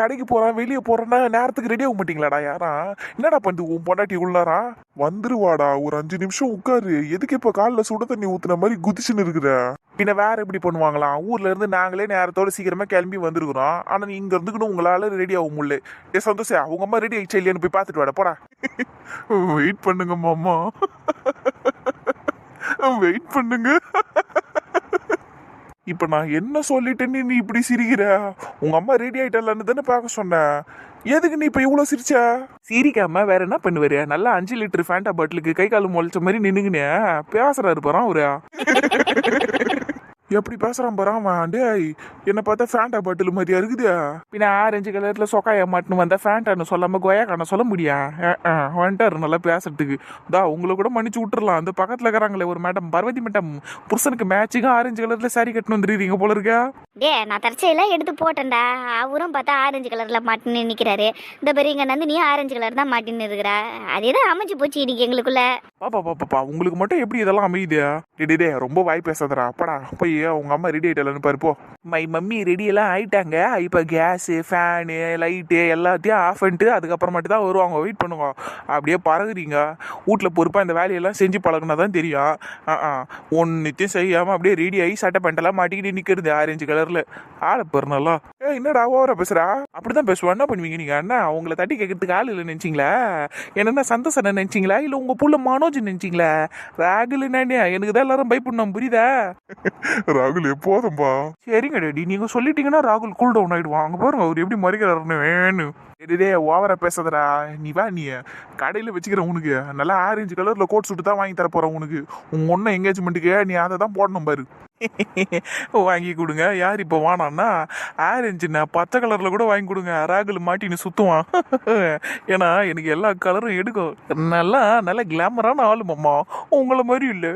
கடைக்கு போறான் வெளியே போறேன்னா நேரத்துக்கு ரெடி ஆக மாட்டீங்களாடா யாரா? என்னடா பண்ணுது உன் பொண்டாட்டி உள்ளாரா? வந்துருவாடா, ஒரு 5 நிமிஷம் உட்காரு. எதுக்கு இப்ப காலில் சுட தண்ணி ஊத்துன மாதிரி குதிச்சுன்னு இருக்கிற? பின்ன வேற எப்படி பண்ணுவாங்களாம்? ஊர்ல இருந்து நாங்களே நேரத்தோட சீக்கிரமா கிளம்பி வந்துருக்குறோம். ஆனா நீ இங்க இருந்துக்கணும், உங்களால ரெடி ஆக முடியல. ஏ சந்தோஷா, உங்க அம்மா ரெடி ஆயிடுச்சா இல்லையான்னு போய் பாத்துட்டு வாடா போடா. வெயிட் பண்ணுங்க மாமா, வெயிட் பண்ணுங்க. இப்ப நான் என்ன சொல்லிட்டேன்னு நீ இப்படி சிரிக்கிற? உங்க அம்மா ரெடி ஆயிட்டாலன்னு தானே பார்க்க சொன்னேன். எதுக்கு நீ இப்ப இவ்வளவு சிரிச்ச? சிரிக்காம வேற என்ன பண்ணுவாரு? நல்லா 5 லிட்டர் ஃபேண்டா பாட்டிலுக்கு கை காலம் முளைச்ச மாதிரி நின்னுங்கன்னு பேசுறாரு பாரு அவரு. எப்படி பேசுறான் பாரு அவன். டேய், என்ன பார்த்தா ஃபேண்டா பாட்டில் மாதிரியா இருக்குது? பின்ன ஆரஞ்சு கலர்ல சொக்காய மாட்டுன்னு வந்தா ஃபேண்டான்னு சொல்லாம கொயாக்கான சொல்ல முடியும்? வந்துட்டாரு நல்லா பேசுறதுக்கு. உங்களை கூட மன்னிச்சு விட்டுறலாம். அந்த பக்கத்துல இருக்கிறாங்களே ஒரு மேடம், பார்வதி மேடம், புருஷனுக்கு மேட்சிங்கா ஆரஞ்சு கலர்ல சாரி கட்டணும் வந்துருக்கீங்க போல இருக்கா? நான் தற்செயலாம் எடுத்து போட்டேன்டா. அவரும் பார்த்தா ஆரஞ்சு கலர்ல மாட்டின்னு நிக்கிறாரு. இந்த பெரிய இங்க நந்தினியும் ஆரஞ்சு கலர் தான் மாட்டின்னு இருக்கிறா. அதேதான் அமைஞ்சு போச்சு இன்னைக்கு எங்களுக்குள்ள. பாப்பா உங்களுக்கு மட்டும் எப்படி இதெல்லாம் அமையுது? டே ரொம்ப வாய் பேசாதடா. அப்படா போய் உங்க அம்மா ரெடி ஆயிட்டாலன்னு பாரு போ. மை மம்மி ரெடி எல்லாம் ஆயிட்டாங்க. இப்ப கேஸ், ஃபேனு, லைட்டு எல்லாத்தையும் ஆஃப் பண்ணிட்டு அதுக்கப்புறமாட்டு தான் வருவாங்க. வெயிட் பண்ணுங்க. அப்படியே பறகுறீங்க. வீட்டுல பொறுப்பா இந்த வேலையெல்லாம் செஞ்சு பழகுனாதான் தெரியும். ஒன்னுத்தையும் செய்யாம அப்படியே ரெடி ஆகி சட்டை பேண்டெல்லாம் மாட்டிக்கிட்டு நிக்கிறது ஆரஞ்சு கலர்ல. ஆளை பெருநாளா? என்னடா ஓவரா பேசுறா? அப்படிதான் பேசுவா. என்ன பண்ணுவீங்க நீங்க? அண்ணா உங்களை தட்டி கேட்கறதுக்கு ஆள் இல்லை நினைச்சிங்களா? என்னென்ன சந்தோஷம் நினைச்சிங்களா? இல்ல உங்க புள்ள மனோஜ் நினைச்சிங்களா? ராகுல் நானே எனக்கு தான் எல்லாரும் பயப்படணும், புரியுதா? ராகுல் எப்போதும்பா. சரிங்க டேடி, நீங்க சொல்லிட்டீங்கன்னா ராகுல் கூல் டவுன் ஆயிடுவான். அங்க பாருங்க அவர் எப்படி மறைக்கிறாருன்னு. வேணும் ஓவரா பேசாதடா. நீ வா, நீ கடையில வச்சுக்கிற உனக்கு நல்லா ஆரஞ்சு கலர்ல கோட் சூட்டு தான் வாங்கி தர போறேன் உனக்கு. உங்க ஒன்னும் எங்கேஜ்மெண்ட்டுக்கு நீ அதை தான் போடணும் பாரு. வாங்கி கொடுங்க. யார் இப்போ வானான்னா ஆரஞ்சுண்ணா பச்சை கலர்ல கூட வாங்கி கொடுங்க. ராகுல் மாட்டின்னு சுத்துவான். ஏன்னா எனக்கு எல்லா கலரும் எடுக்கும். நல்லா நல்ல கிளாமரான ஆளு மாமா, உங்களை மாதிரி இல்ல.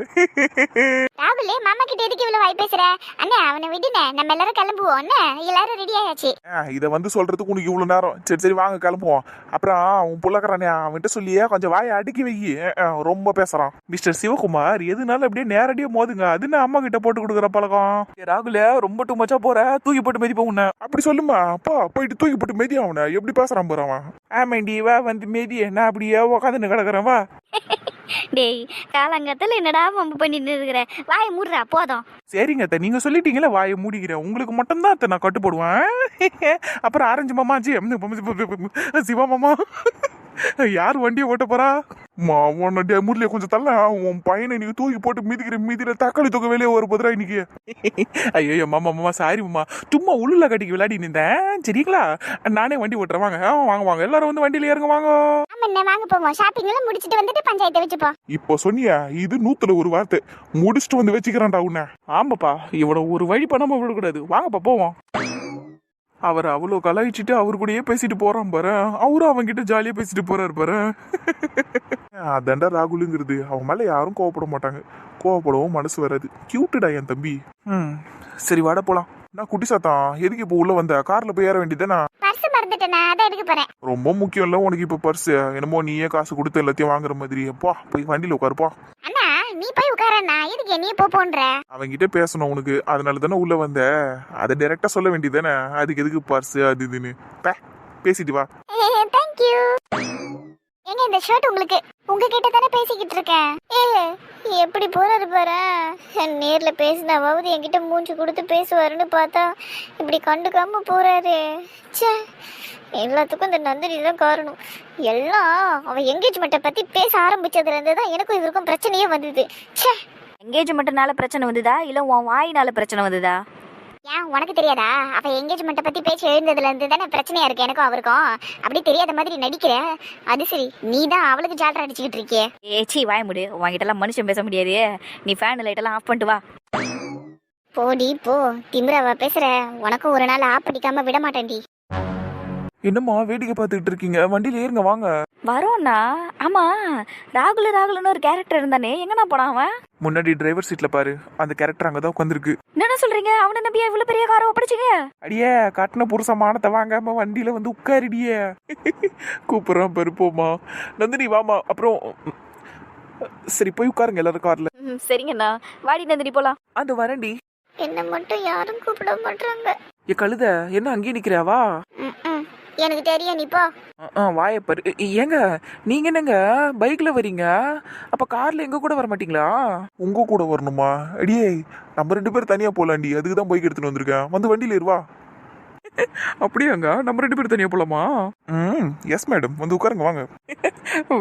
ராகுல் மாமா கிட்ட எதுக்கு இவ்வளவு வாய் பேசுற? அண்ணா அவனை விடுனே, நம்ம எல்லாரும் கிளம்புவோம். அண்ணா எல்லாரும் ரெடி ஆயாச்சு. இதை வந்து சொல்றதுக்கு உனக்கு இவ்வளவு நேரம்? சரி வாங்க கிளம்புவோம். அப்புறம் உன் புள்ளக்கறானே அவன்கிட்ட சொல்லியே கொஞ்சம் வாயை அடுக்கி வை. ரொம்ப பேசுறான். மிஸ்டர் சிவகுமார், எதுனால அப்படியே நேரடியா மோதுங்க. அது நான் அம்மா கிட்ட போட்டு கொடுக்குற பழக்கம். ராகுல ரொம்ப டூ மச்சா போற, தூக்கி போட்டு மெதி போன. அப்படி சொல்லுமா அப்பா. போயிட்டு தூக்கி போட்டு மெதி. அவனை எப்படி பேசுறான் போறான் அவன். ஆமாண்டி வா வந்து மெதி. நான் அப்படியே உக்காந்துன்னு கிடக்குறேன் வா. டேய் காலங்கத்துல என்னடா வம்பு பண்ணிட்டு இருக்கிற? வாயை மூடுறா போதும். சரிங்க அத்தை, நீங்க சொல்லிட்டீங்களா வாயை மூடிக்கிறேன். உங்களுக்கு மட்டும்தான் அத்தை நான் கட்டுப்படுவேன். அப்புறம் ஆரஞ்சு மாமா, சிவா மாமா, யார் வண்டியை ஓட்ட போறா? முரளிய கொஞ்சம் தள்ள. உன் பையனை நீங்க தூக்கி போட்டு மிதிக்கிற மீதியில தக்காளி தொகை வெளியே ஒரு போதுரா இன்னைக்கு. ஐயோ மாமா மாமா சாரி மாமா, சும்மா உள்ள கட்டிக்கு விளையாடி நின்றேன். சரிங்களா? நானே வண்டி ஓட்டுறேன். வாங்க வாங்க வாங்க எல்லாரும் வந்து வண்டியில ஏறுங்க வாங்க. வாங்க போவோம். ஷாப்பிங் எல்லாம் முடிச்சிட்டு வந்துட்டு பஞ்சாயத்தை வச்சுப்போம். இப்போ சொன்னியா இது 100ல ஒரு வார்த்தை. முடிச்சுட்டு வந்து வச்சுக்கிறான்டா உன்ன. ஆமாப்பா, இவனை ஒரு வழி பண்ணாம விடக்கூடாது. வாங்கப்பா போவோம். அவர் அவ்வளோ கலாய்ச்சிட்டு அவர் கூடயே பேசிட்டு போறான் பாரு. அவரும் அவன்கிட்ட ஜாலியா பேசிட்டு போறாரு பாரு. அதாண்டா ராகுலுங்கிறது. அவன் மேல யாரும் கோவப்பட மாட்டாங்க. கோவப்படவும் மனசு வராது. கியூட்டுடா என் தம்பி. சரி வாட போலாம். நான் குட்டி சாத்தான், எதுக்கு இப்போ உள்ள வந்த? கார்ல போய் ஏற வேண்டியதானா? பர்ஸ் மறந்துட்டேனா, அத எடுக்க போறேன். ரொம்ப முக்கியம் இல்ல உனக்கு இப்ப பர்ஸ். என்னமோ நீயே காசு கொடுத்து எல்லாத்தையும் வாங்குற மாதிரி. அப்பா போய் வண்டியில உட்காருப்பா. அண்ணா நீ போய் உட்காரண்ணா. எதுக்கு நீ போன்ற? அவன்கிட்ட பேசணும் உனக்கு, அதனால தானே உள்ள வந்த. அதை டைரக்டா சொல்ல வேண்டியதானே. அதுக்கு எதுக்கு பர்ஸ் அது இதுன்னு. பேசிட்டு வா. Thank you. ஏங்க இந்த ஷர்ட் உங்களுக்கு உங்ககிட்ட தானே பேசிக்கிட்டு இருக்கேன். எப்படி போறாரு பாரு. நேர்ல பேசினாவது என்கிட்ட மூஞ்சி கொடுத்து பேசுவாருன்னு பார்த்தா இப்படி கண்டுக்காம போறாரு. ச்சே, எல்லாத்துக்கும் இந்த நந்தினி தான் காரணம். எல்லாம் அவ என்கேஜ்மெண்ட்டை பத்தி பேச ஆரம்பிச்சதுல இருந்து தான் எனக்கும் இவருக்கும் பிரச்சனையே வந்தது. ச்சே, என்கேஜ்மெண்ட்னால பிரச்சனை வந்ததா இல்ல உன் வாயினால பிரச்சனை வந்ததா? ஏன் உனக்கு தெரியாதா? அவ என்கேஜ்மெண்ட்டை பத்தி பேச்சு எழுந்ததுல இருந்து தானே பிரச்சனையா இருக்கு எனக்கும் அவருக்கும். அப்படி தெரியாத மாதிரி நடிக்கிற. அது சரி, நீ தான் அவளுக்கு ஜாலரா அடிச்சுக்கிட்டு இருக்கியே. ஏச்சி வாய முடி. உங்ககிட்ட எல்லாம் மனுஷன் பேச முடியாது. நீ ஃபேன் லைட் எல்லாம் ஆஃப் பண்ணிட்டு வா. போடி போ, திமிராவா பேசுற? உனக்கும் ஒரு நாள் ஆஃப் பண்ணிக்காம விட மாட்டேன்டி. என்னம்மா வேடிக்கை பார்த்துக்கிட்டு இருக்கீங்க? வண்டியில ஏறுங்க வாங்க. வரோம்னா. ஆமா, ராகுல்னு ஒரு கேரக்டர் இருந்தானே, எங்கண்ணா போனான் அவன்? முன்னாடி டிரைவர் சீட்ல பாரு, அந்த கேரக்டர் அங்கதான் உட்காந்துருக்கு. என்ன சொல்றீங்க? அவனை நம்பியா இவ்வளவு பெரிய காரை ஒப்படைச்சிங்க? அடியே, கட்டின புருஷ மானத்தை வாங்காம வண்டியில வந்து உட்காரிடியே. கூப்பிடுறான் பருப்போமா. நந்தினி வாமா. அப்புறம் சரி போய் உட்காருங்க எல்லாரும் கார்ல. சரிங்கண்ணா, வாடி நந்தினி போலாம். அந்த வரண்டி. என்ன மட்டும் யாரும் கூப்பிட மாட்டாங்க. கழுத என்ன அங்கேயே நிக்கிறாவா? எனக்கு தெரியும் நீ போ. வாயப்பாரு. ஏங்க நீங்க என்னங்க பைக்ல வரீங்க, அப்ப கார்ல எங்க கூட வர மாட்டீங்களா? உங்க கூட வரணுமா? அடியே நம்ம 2 பேரும் தனியா போலாண்டி, அதுக்கு தான் பைக் எடுத்துட்டு வந்திருக்கேன். வந்து வண்டியில ஏறுவா. அப்படியாங்க? நம்ம 2 பேரும் தனியா போலாமா? எஸ் மேடம், வந்து உட்காருங்க வாங்க.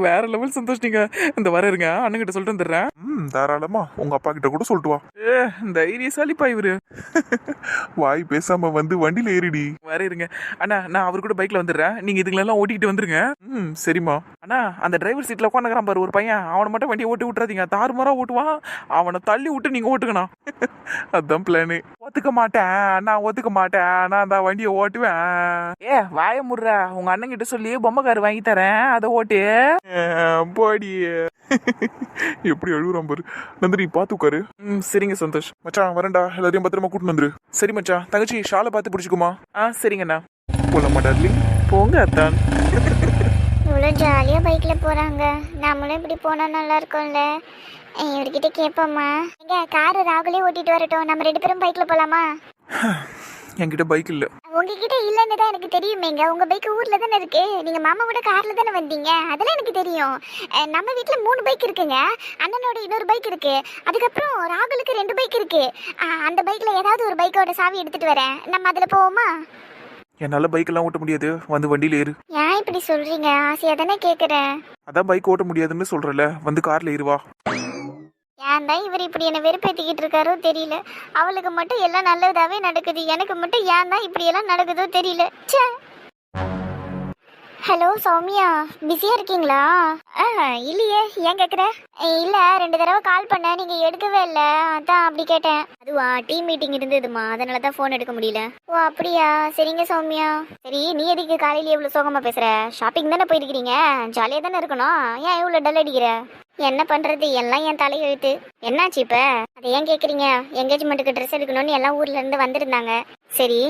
வேற லெவல் சந்தோஷ். நீங்க இந்த வர இருங்க, அண்ணன் கிட்ட சொல்லிட்டு வந்துடுறேன். தாராளமா உங்க அப்பா கிட்ட கூட சொல்லிட்டு வா. தைரியசாலிப்பா இவரு. வாய் பேசாம வந்து வண்டியில ஏறிடி. வர இருங்க அண்ணா, நான் அவர் கூட பைக்ல வந்துடுறேன், நீங்க இதுங்களெல்லாம் ஓட்டிக்கிட்டு வந்துருங்க. சரிம்மா. அண்ணா அந்த டிரைவர் சீட்ல உட்காந்துக்கிறான் பாரு ஒரு பையன், அவனை மட்டும் வண்டியை ஓட்டி விட்டுறாதீங்க, தாறுமாறா ஓட்டுவான். அவனை தள்ளி விட்டு நீங்க ஓட்டுக்கணும். அதான் பிளானு. ஒத்துக்க மாட்டேன் நான் ஒத்துக்க மாட்டேன், நான் அந்த வண்டியை ஓட்டுவேன். வாய முடுற, உங்க அண்ணன் கிட்ட சொல்லி பொம்மை கார் வாங்கி தரேன், அதை ஓட்டு. போடி. எப்படி அழுகுறான் பாரு. நந்தினி பாத்து உட்காரு. சரிங்க சந்தோஷ். மச்சான் வரேன்டா, எல்லாரையும் பத்திரமா கூட்டு வந்துரு. சரி மச்சான். தங்கச்சி ஷாலை பார்த்து பிடிச்சிக்குமா? சரிங்கண்ணா. போலாமா டார்லிங்? போங்க அத்தான். இவ்வளோ ஜாலியா பைக்ல போறாங்க, நம்மளும் இப்படி போனா நல்லா இருக்கும்ல. இவர்கிட்ட கேட்போமா? எங்க காரு ராகுலே ஓட்டிட்டு வரட்டும், நம்ம 2 பேரும் பைக்ல போலாமா? என்கிட்ட பைக் இல்ல. உங்ககிட்ட இல்லன்னு தான் எனக்கு தெரியுமேங்க. உங்க பைக் ஊர்ல தானே இருக்கு, நீங்க மாமாவோட கார்ல தானே வந்தீங்க, அதெல்லாம் எனக்கு தெரியும். நம்ம வீட்ல 3 பைக் இருக்குங்க. அண்ணனோட இன்னொரு பைக் இருக்கு, அதுக்கப்புறம் ராகுலுக்கு 2 பைக் இருக்கு. அந்த பைக்ல ஏதாவது ஒரு பைக்கோட சாவி எடுத்துட்டு வரேன், நம்ம அதுல போவோமா? என்னால பைக் எல்லாம் ஓட்ட முடியாது, வந்து வண்டியில ஏறு. ஏன் இப்படி சொல்றீங்க? ஆசையா தானே கேக்குறேன். அதான் பைக் ஓட்ட முடியாதுன்னு சொல்றல, வந்து கார்ல ஏறுவா. ஏன் தான் இவர் இப்படி என்ன வெறுப்பேத்திக்கிட்டு இருக்காரோ தெரியல. அவளுக்கு மட்டும் எல்லாம் நல்லதாவே நடக்குது, எனக்கு மட்டும் ஏன் தான் இப்படி எல்லாம் நடக்குதோ தெரியல. ச்சே. ஹலோ சௌமியா, பிஸியா இருக்கீங்களா? இல்லையே, ஏன் கேக்குற? இல்ல 2 தடவை கால் பண்ண, நீங்க எடுக்கவே இல்ல, அதான் அப்படி கேட்டேன். அதுவா, டீம் மீட்டிங் இருந்ததுமா, அதனால தான் போன் எடுக்க முடியல. ஓ அப்படியா, சரிங்க சௌமியா. சரி, நீ எதுக்கு காலையில இவ்வளவு சோகமா பேசுற? ஷாப்பிங் தானே போயிருக்கீங்க, ஜாலியா தானே இருக்கணும், ஏன் இவ்வளவு டல் அடிக்கிற? என்ன பண்றது, எல்லாம் என் தலை எழுத்து. என்னாச்சு இப்ப? அதை ஏன் கேக்குறீங்க? என்கேஜ்மெண்ட்டுக்கு ட்ரெஸ் எடுக்கணும்னு எல்லாம் ஊர்ல இருந்து வந்திருந்தாங்க. சரி,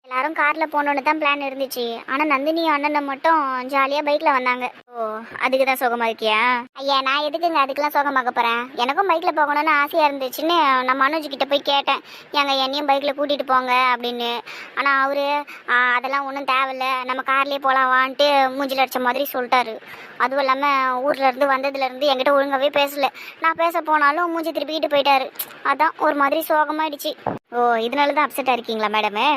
எல்லாரும் கார்ல போனோன்னு தான் பிளான் இருந்துச்சு. ஆனா நந்தினி அண்ணன் மட்டும் ஜாலியா பைக்ல வந்தாங்க. ஓ, அதுக்கு தான் சோகமா இருக்கியா? ஐயா நான் எதுக்குங்க அதுக்கெல்லாம் சோகமாக்க போறேன். எனக்கும் பைக்ல போகணும்னு ஆசையா இருந்துச்சுன்னு நான் மனோஜ் கிட்ட போய் கேட்டேன், எங்க என்னையும் பைக்ல கூட்டிட்டு போங்க அப்படின்னு. ஆனா அவரு அதெல்லாம் ஒன்றும் தேவையில்ல, நம்ம கார்லயே போலாம் வான்ட்டு மூஞ்சில அடிச்ச மாதிரி சொல்லிட்டாரு. அதுவும் இல்லாம ஊர்ல இருந்து வந்ததுல இருந்து என்கிட்ட ஒழுங்காவே பேசல. நான் பேச போனாலும் மூஞ்சி திருப்பிக்கிட்டு போயிட்டாரு. அதான் ஒரு மாதிரி சோகமாயிடுச்சு. ஓ, இதனாலதான் அப்செட்டா இருக்கீங்களா மேடமே?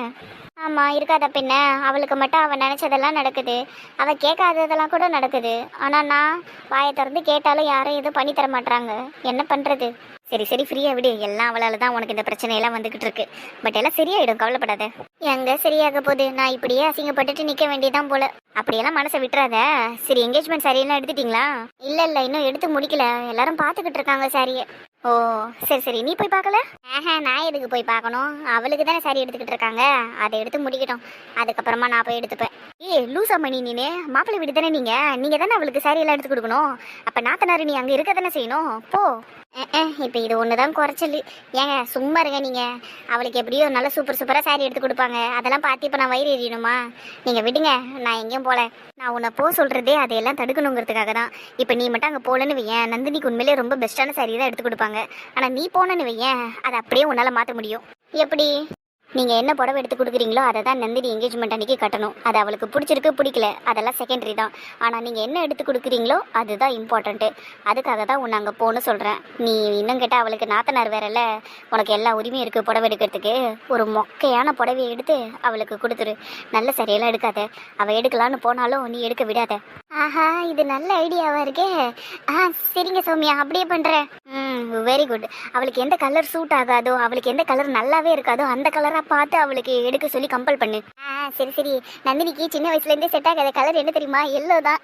ஆமா, இருக்காத பின்ன. அவளுக்கு மட்டும் அவ நினைச்சதெல்லாம் நடக்குது, அவ கேட்காததெல்லாம் கூட நடக்குது. ஆனா நான் வாயை திறந்து கேட்டாலும் யாரும் எதுவும் பண்ணி தர மாட்டாங்க. என்ன பண்றது? சரி சரி, ஃப்ரீயா விடு, எல்லாம் அவளால தான் உனக்கு இந்த பிரச்சனை எல்லாம் வந்துகிட்டு இருக்கு. பட் எல்லாம் சரியாயிடும், கவலைப்படாத. எங்க சரியாக போகுது, நான் இப்படியே அசிங்கப்பட்டுட்டு நிக்க வேண்டியதான் போல. அப்படியெல்லாம் மனசை விட்டுறாத. சரி, என்கேஜ்மெண்ட் சாரியெல்லாம் எடுத்துட்டீங்களா? இல்ல இல்ல, இன்னும் எடுத்து முடிக்கல, எல்லாரும் பாத்துக்கிட்டு இருக்காங்க சாரிய. ஓ சரி சரி, நீ போய் பார்க்கல? நான் எதுக்கு போய் பார்க்கணும், அவளுக்கு தானே சாரி எடுத்துக்கிட்டு இருக்காங்க, அதை எடுத்து முடிக்கட்டும், அதுக்கப்புறமா நான் போய் எடுத்துப்பேன். லூசா மணி, நீனே மாப்பிள்ளை வீடு தானே, நீங்க தானே அவளுக்கு சாரி எல்லாம் எடுத்து கொடுக்கணும். அப்ப நாத்தனாரு நீ அங்க இருக்க தானே செய்யணும், போ. இப்ப இது ஒண்ணுதான் குறைச்சல். ஏங்க சும்மா இருங்க நீங்க. அவளுக்கு எப்படியோ நல்ல சூப்பரா சாரி எடுத்து கொடுப்பாங்க, அதெல்லாம் பார்த்து இப்ப நான் வயிறு எறியணுமா? நீங்க விடுங்க, நான் எங்கேயும் போல. நான் உன்னை போ சொல்றதே அதையெல்லாம் தடுக்கணுங்கிறதுக்காக தான். இப்ப நீ மட்டும் அங்க போலன்னு வையேன், நந்தினிக்கு உண்மையிலே ரொம்ப பெஸ்டான சாரி தான் எடுத்து கொடுப்பாங்க. ஆனா நீ போனன்னு வையேன், அதை அப்படியே உன்னால மாத்த முடியும். எப்படி? நீங்க என்ன புடவை எடுத்து கொடுக்குறீங்களோ அதை தான் நந்தினி என்கேஜ்மெண்ட் அன்னைக்கு கட்டணும். அது அவளுக்கு பிடிச்சிருக்கு பிடிக்கல அதெல்லாம் செகண்டரி தான். ஆனா நீங்க என்ன எடுத்து கொடுக்குறீங்களோ அதுதான் இம்பார்ட்டன்ட்டு. அதுக்காக தான் உன்னை அங்கே போகணும்னு சொல்றேன். நீ இன்னும் கேட்டால் அவளுக்கு நாத்தனார் வேறல்ல, உனக்கு எல்லா உரிமையும் இருக்கு புடவை எடுக்கிறதுக்கு. ஒரு மொக்கையான புடவையை எடுத்து அவளுக்கு கொடுத்துரு. நல்ல சரியெல்லாம் எடுக்காத, அவள் எடுக்கலான்னு போனாலும் நீ எடுக்க விடாத. ஆஹா, இது நல்ல ஐடியாவா இருக்கே. சரிங்க சௌமியா, அப்படியே பண்றேன். Very good. அவளுக்கு எந்த கலர் சூட் ஆகாதோ, அவளுக்கு எந்த கலர் நல்லாவே இருக்காதோ அந்த கலரா பார்த்து அவளுக்கு எடுக்க சொல்லி கம்பல் பண்ணு. சரி சரி. நந்தினிக்கு சின்ன வயசுல இருந்தே செட் ஆகாத கலர் என்ன தெரியுமா? எல்லோ தான்.